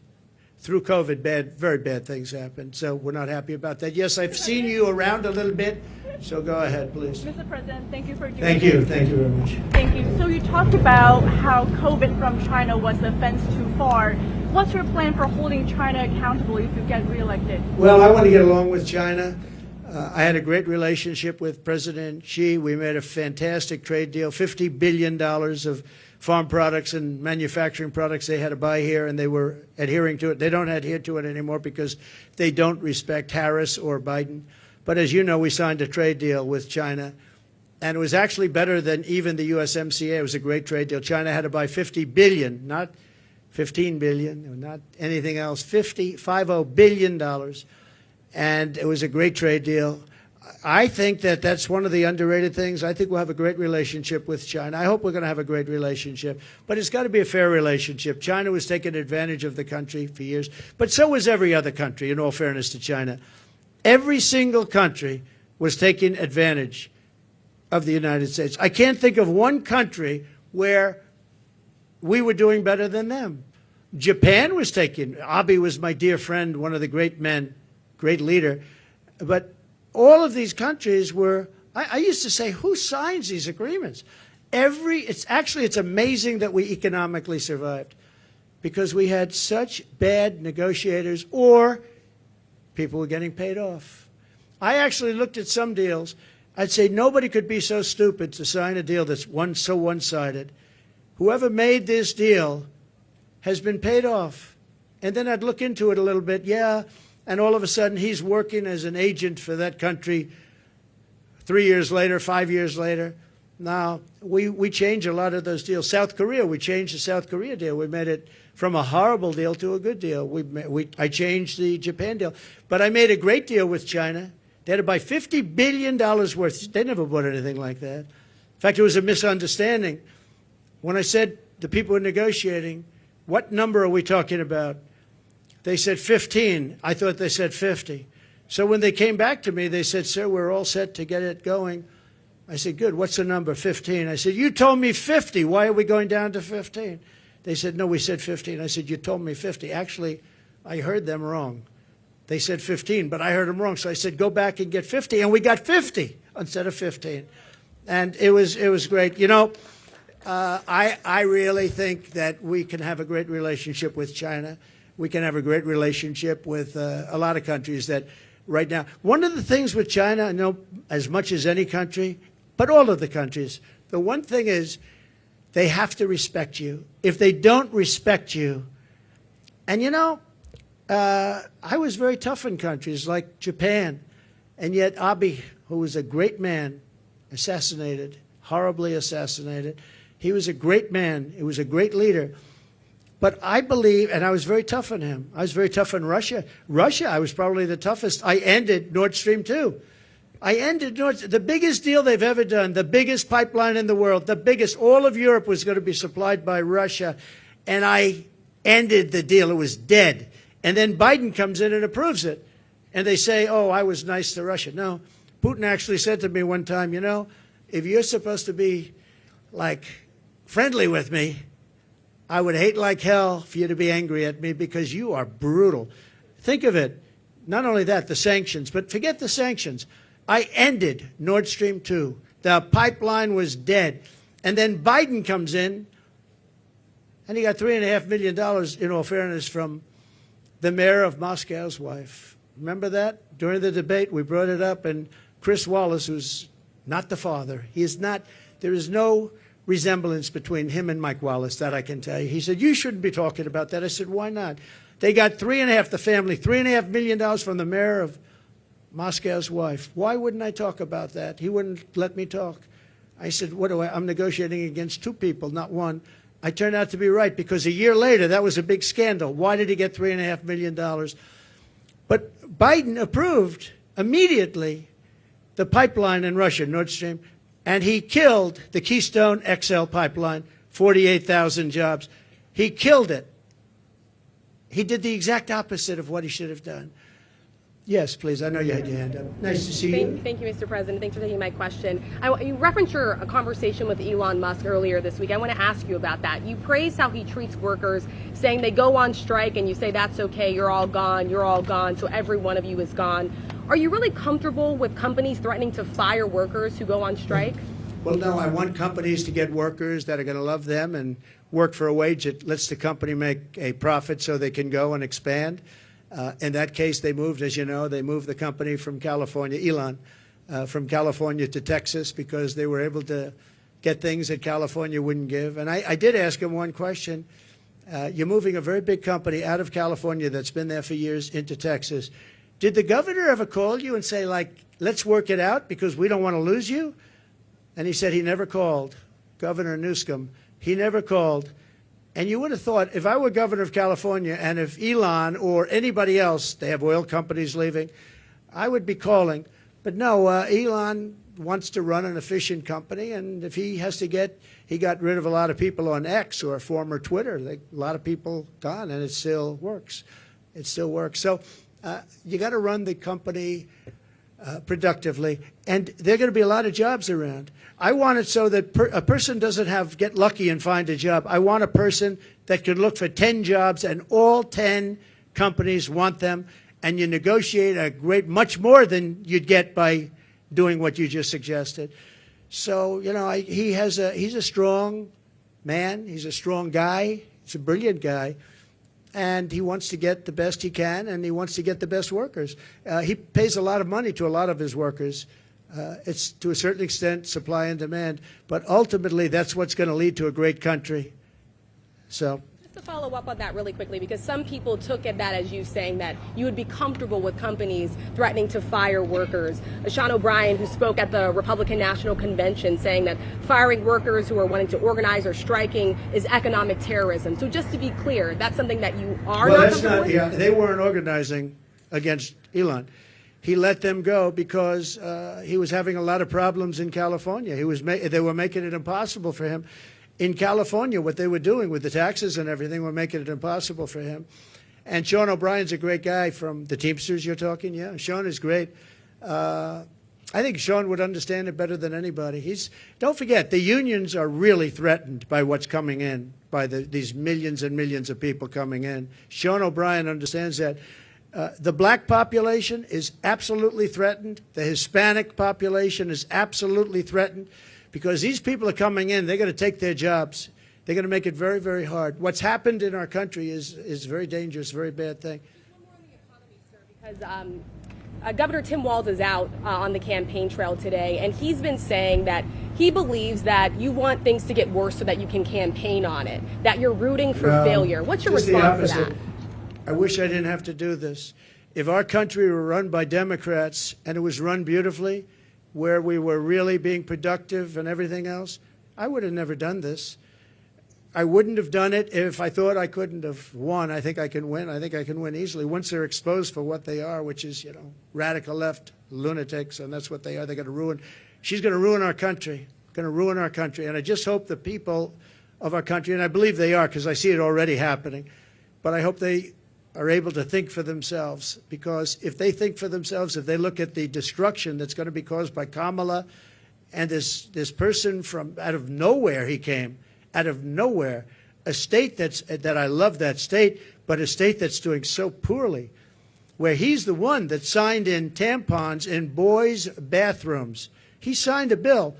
Through COVID, very bad things happened, so we're not happy about that. Yes, I've seen you around a little bit, so go ahead, please. Mr. President, thank you for doing Thank you very much. Thank you. So you talked about how COVID from China was a fence too far. What's your plan for holding China accountable if you get reelected? Well, I want to get along with China. I had a great relationship with President Xi. We made a fantastic trade deal, $50 billion of farm products and manufacturing products they had to buy here, and they were adhering to it. They don't adhere to it anymore because they don't respect Harris or Biden. But as you know, we signed a trade deal with China, and it was actually better than even the USMCA. It was a great trade deal. China had to buy $50 billion, not $15 billion, not anything else, $50 billion. And it was a great trade deal. I think that that's one of the underrated things. I think we'll have a great relationship with China. I hope we're going to have a great relationship. But it's got to be a fair relationship. China was taking advantage of the country for years. But so was every other country, in all fairness to China. Every single country was taking advantage of the United States. I can't think of one country where we were doing better than them. Japan was taking, Abe was my dear friend, one of the great men, great leader. But all of these countries were, I used to say, who signs these agreements? It's amazing that we economically survived because we had such bad negotiators, or people were getting paid off. I actually looked at some deals. I'd say nobody could be so stupid to sign a deal that's so one-sided. Whoever made this deal has been paid off. And then I'd look into it a little bit, and all of a sudden he's working as an agent for that country 3 years later, 5 years later. Now, we changed a lot of those deals. South Korea, we changed the South Korea deal. We made it from a horrible deal to a good deal. I changed the Japan deal. But I made a great deal with China. They had to buy $50 billion worth. They never bought anything like that. In fact, it was a misunderstanding. When I said the people were negotiating, what number are we talking about? They said 15. I thought they said 50. So when they came back to me, they said, sir, we're all set to get it going. I said, good, what's the number? 15. I said, you told me 50. Why are we going down to 15? They said, no, we said 15. I said, you told me 50. Actually, I heard them wrong. They said 15, but I heard them wrong. So I said, go back and get 50. And we got 50 instead of 15. And it was great. You know, I really think that we can have a great relationship with China. We can have a great relationship with a lot of countries that right now. One of the things with China, I know as much as any country, but all of the countries, the one thing is they have to respect you. If they don't respect you, and you know, I was very tough in countries like Japan, and yet Abe, who was a great man, assassinated, horribly assassinated. He was a great man. He was a great leader. But I believe, and I was very tough on him. I was very tough on Russia. Russia, I was probably the toughest. I ended Nord Stream 2. I ended the biggest deal they've ever done, the biggest pipeline in the world, the biggest. All of Europe was going to be supplied by Russia, and I ended the deal. It was dead. And then Biden comes in and approves it. And they say, oh, I was nice to Russia. No, Putin actually said to me one time, you know, if you're supposed to be, like, friendly with me, I would hate like hell for you to be angry at me because you are brutal. Think of it. Not only that, the sanctions, but forget the sanctions. I ended Nord Stream 2. The pipeline was dead. And then Biden comes in, and he got $3.5 million, in all fairness, from the mayor of Moscow's wife. Remember that? During the debate, we brought it up, and Chris Wallace, who's not the father, he is not, there is no resemblance between him and Mike Wallace, that I can tell you. He said, you shouldn't be talking about that. I said, why not? They got the family, $3.5 million from the mayor of Moscow's wife. Why wouldn't I talk about that? He wouldn't let me talk. I said, I'm negotiating against two people, not one. I turned out to be right because a year later, that was a big scandal. Why did he get $3.5 million? But Biden approved immediately the pipeline in Russia, Nord Stream, and he killed the Keystone XL pipeline, 48,000 jobs. He killed it. He did the exact opposite of what he should have done. Yes, please. I know you had your hand up. Nice to see you. Thank you, Mr. President. Thanks for taking my question. You referenced your conversation with Elon Musk earlier this week. I want to ask you about that. You praised how he treats workers, saying they go on strike and you say, that's okay, you're all gone, so every one of you is gone. Are you really comfortable with companies threatening to fire workers who go on strike? Well, no, I want companies to get workers that are going to love them and work for a wage that lets the company make a profit so they can go and expand. In that case, they moved, as you know, they moved the company from California, Elon, from California to Texas because they were able to get things that California wouldn't give. And I did ask him one question. You're moving a very big company out of California that's been there for years into Texas. Did the governor ever call you and say, like, let's work it out because we don't want to lose you? And he said he never called. Governor Newsom, he never called. And you would have thought, if I were governor of California and if Elon or anybody else, they have oil companies leaving, I would be calling. But no, Elon wants to run an efficient company, and if he has to he got rid of a lot of people on X or former Twitter. A lot of people gone, and it still works. It still works. So you got to run the company productively, and there are going to be a lot of jobs around. I want it so that a person doesn't get lucky and find a job. I want a person that can look for 10 jobs, and all 10 companies want them, and you negotiate much more than you'd get by doing what you just suggested. So, you know, he's a strong man. He's a strong guy. He's a brilliant guy. And he wants to get the best he can, and he wants to get the best workers. He pays a lot of money to a lot of his workers. It's, to a certain extent, supply and demand. But ultimately, that's what's going to lead to a great country. So. Just to follow up on that really quickly, because some people took at that as you saying that you would be comfortable with companies threatening to fire workers. Sean O'Brien, who spoke at the Republican National Convention, saying that firing workers who are wanting to organize or striking is economic terrorism. So just to be clear, that's something that you are not comfortable with? Yeah, they weren't organizing against Elon. He let them go because he was having a lot of problems in California. They were making it impossible for him. In California, what they were doing with the taxes and everything were making it impossible for him. And Sean O'Brien's a great guy from the Teamsters you're talking. Yeah, Sean is great. I think Sean would understand it better than anybody. Don't forget, the unions are really threatened by what's coming in, by these millions and millions of people coming in. Sean O'Brien understands that. The black population is absolutely threatened. The Hispanic population is absolutely threatened. Because these people are coming in, they're going to take their jobs. They're going to make it very, very hard. What's happened in our country is very dangerous, very bad thing. One more on the economy, sir, because Governor Tim Walz is out on the campaign trail today, and he's been saying that he believes that you want things to get worse so that you can campaign on it, that you're rooting for failure. What's your response to that? I wish I didn't have to do this. If our country were run by Democrats and it was run beautifully, where we were really being productive and everything else, I would have never done this. I wouldn't have done it if I thought I couldn't have won. I think I can win. I think I can win easily once they're exposed for what they are, which is, you know, radical left lunatics, and that's what they are. They're going to ruin. She's going to ruin our country. Going to ruin our country. And I just hope the people of our country, and I believe they are because I see it already happening, but I hope they are able to think for themselves, because if they think for themselves, if they look at the destruction that's going to be caused by Kamala and this person from out of nowhere, he came out of nowhere, a state that I love that state, but a state that's doing so poorly, where he's the one that signed in tampons in boys' bathrooms. He signed a bill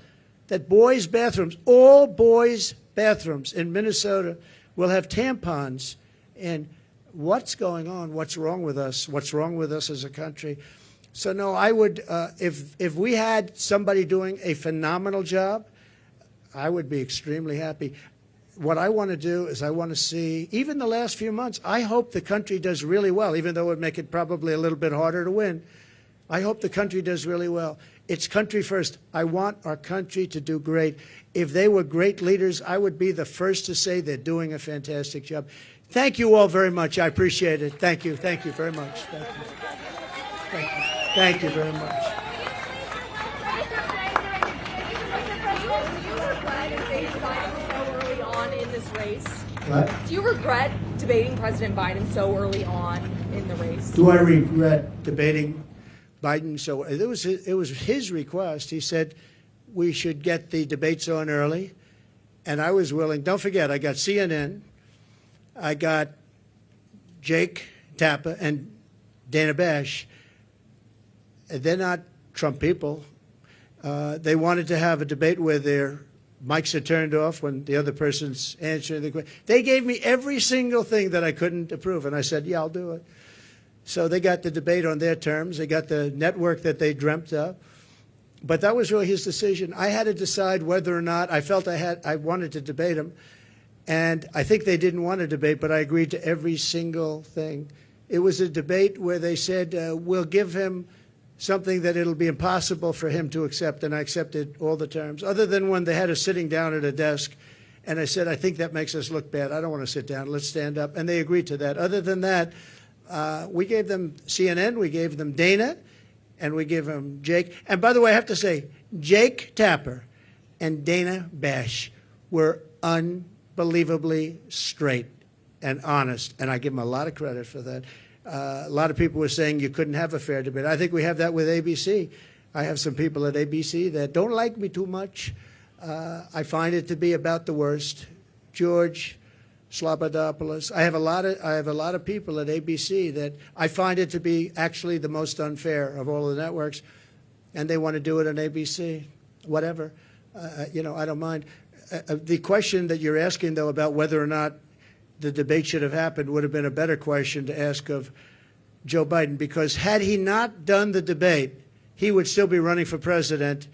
that boys' bathrooms, all boys' bathrooms in Minnesota will have tampons. And what's going on? What's wrong with us? What's wrong with us as a country? So no, I would, if we had somebody doing a phenomenal job, I would be extremely happy. What I want to do is I want to see, even the last few months, I hope the country does really well, even though it would make it probably a little bit harder to win. I hope the country does really well. It's country first. I want our country to do great. If they were great leaders, I would be the first to say they're doing a fantastic job. Thank you all very much. I appreciate it. Thank you. Thank you very much. Thank you. Thank you. Thank you very much. What? Do you regret debating President Biden so early on in the race? Do I regret debating Biden? So it was his request. He said we should get the debates on early, and I was willing. Don't forget, I got CNN, I got Jake Tapper and Dana Bash. They're not Trump people. They wanted to have a debate where their mics are turned off when the other person's answering the question. They gave me every single thing that I couldn't approve, and I said, yeah, I'll do it. So they got the debate on their terms. They got the network that they dreamt of. But that was really his decision. I had to decide whether or not I felt I wanted to debate him. And I think they didn't want to debate, but I agreed to every single thing. It was a debate where they said, we'll give him something that it'll be impossible for him to accept, and I accepted all the terms, other than when they had us sitting down at a desk, and I said, I think that makes us look bad. I don't want to sit down. Let's stand up. And they agreed to that. Other than that, we gave them CNN, we gave them Dana, and we gave them Jake. And by the way, I have to say, Jake Tapper and Dana Bash were unbelievably straight and honest, and I give them a lot of credit for that. A lot of people were saying you couldn't have a fair debate. I think we have that with ABC. I have some people at ABC that don't like me too much. I find it to be about the worst. George Slobodopoulos. I have a lot of people at ABC that I find it to be actually the most unfair of all the networks, and they want to do it on ABC. Whatever, I don't mind. The question that you're asking, though, about whether or not the debate should have happened would have been a better question to ask of Joe Biden, because had he not done the debate, he would still be running for president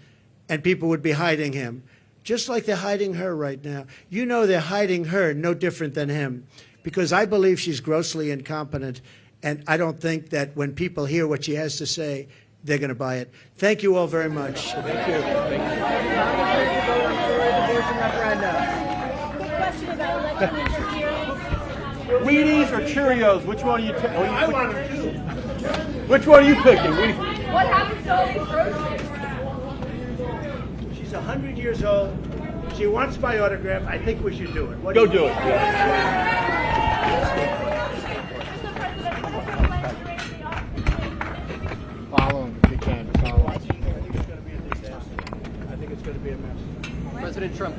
and people would be hiding him, just like they're hiding her right now. You know they're hiding her no different than him, because I believe she's grossly incompetent, and I don't think that when people hear what she has to say, they're going to buy it. Thank you all very much. Thank you. Wheaties or Cheerios? Which one are you taking? I want them too. Which one are you picking? What happens to all these groceries? She's 100 years old. She wants my autograph. I think we should do it. Go do it. Follow him if you can. Follow him. I think it's going to be a disaster. I think it's going to be a mess. President Trump.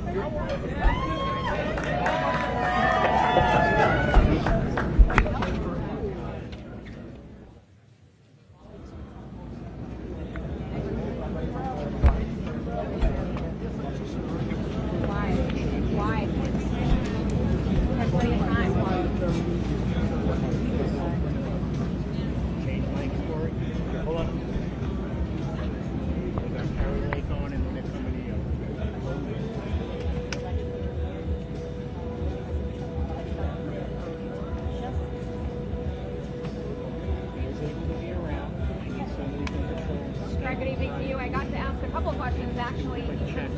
Good evening to you. I got to ask a couple questions, actually.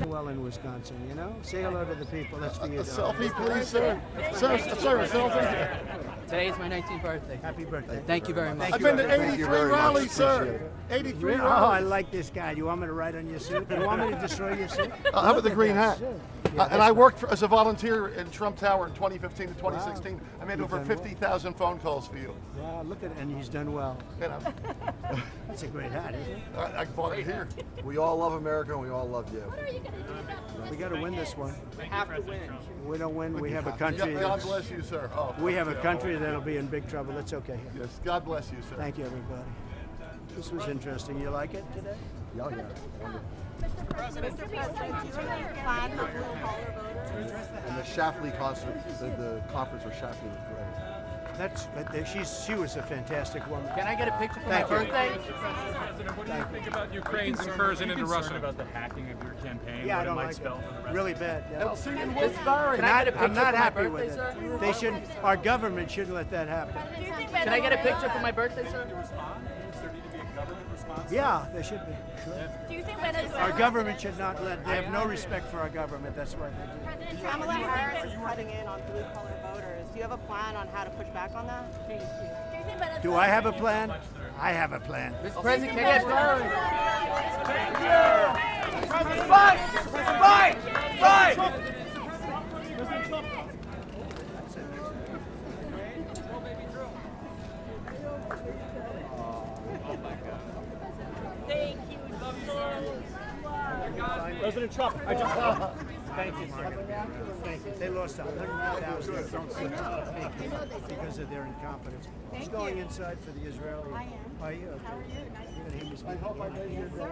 Well, in Wisconsin, you know? Say hello to the people. That's for you. A selfie, please, sir. Sir, a selfie. Today is my 19th birthday. Happy birthday. Thank you very much. I've been to 83 rallies, sir. 83 Oh, rallies. I like this guy. You want me to write on your suit? You want me to destroy your suit? How about the green hat? And I worked as a volunteer in Trump Tower in 2015 to 2016. I made over 50,000 phone calls for you. Wow, look at it, and he's done well. You know, That's a great hat, isn't it? I bought it here. We all love America and we all love you. We got to win this one. We have to win. We don't win, we have a country. God bless you, sir. Oh, We have a country that'll be in big trouble. That's okay. Yes, God bless you, sir. Thank you, everybody. This was interesting. You like it today? Yeah, yeah. Mr. President, do you have a plan for blue collar voters? And the Shafley concert, the conference with Shafley was great. She was a fantastic woman. Can I get a picture for Thank my you. birthday? What do you think about Ukraine's incursion into Russia? About the hacking of your campaign, Yeah, I what it don't might like spell it. for the rest Really of bad. Yeah. Can I get a picture I'm not for my happy birthday, with it. sir? They shouldn't. Our government shouldn't let that happen. Can I get a picture for my birthday, sir? Yeah, they should be. Sure. Do you think Venezuela? Our government should not let. They have no respect for our government. That's why they do. Kamala Harris is cutting in on blue collar voters. Do you have a plan on how to push back on that? Thank you. Do you think Venezuela? Do I have a plan? I have a plan. Mr. President, can I get Thank you. President Trump, I just Thank you, Margaret. Thank you. They lost 100,000 because of their incompetence. Who's going inside for the Israeli? I am. Are you? Okay. How are you? Nice to meet you. I hope I made your day.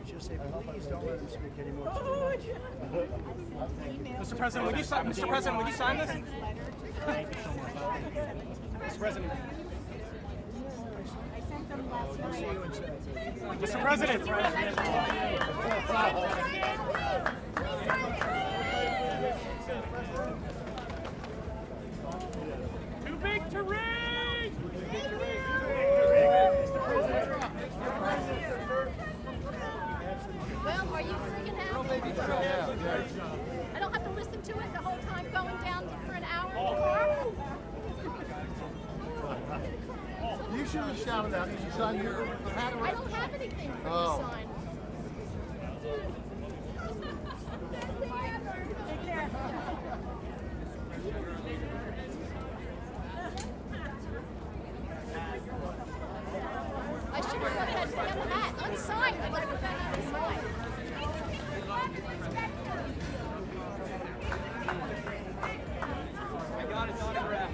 Just say, please don't let him speak anymore. Mr. President, would you sign this? Thank you so much. Mr. President. I'll see you inside. Mr. President. Too big to read! Well, are you freaking out? I don't have to listen to it the whole time going down for an hour in the car. You should have shouted out. You should sign your hat. I don't have anything for you to sign. Take care. I should have put that damn hat unsigned. I would have put that hat unsigned. I got it, autograph.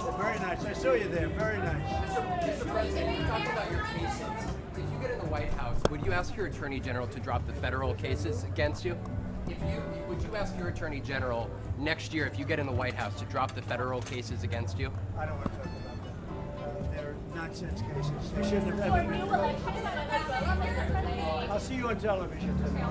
Very nice. I saw you there. Very nice. Mr. President, you talked about your cases. If you get in the White House, would you ask your Attorney General to drop the federal cases against you? Would you ask your Attorney General next year, if you get in the White House, to drop the federal cases against you? I don't want to talk about that. They're nonsense cases. They shouldn't have ever been brought. I'll see you on television tonight.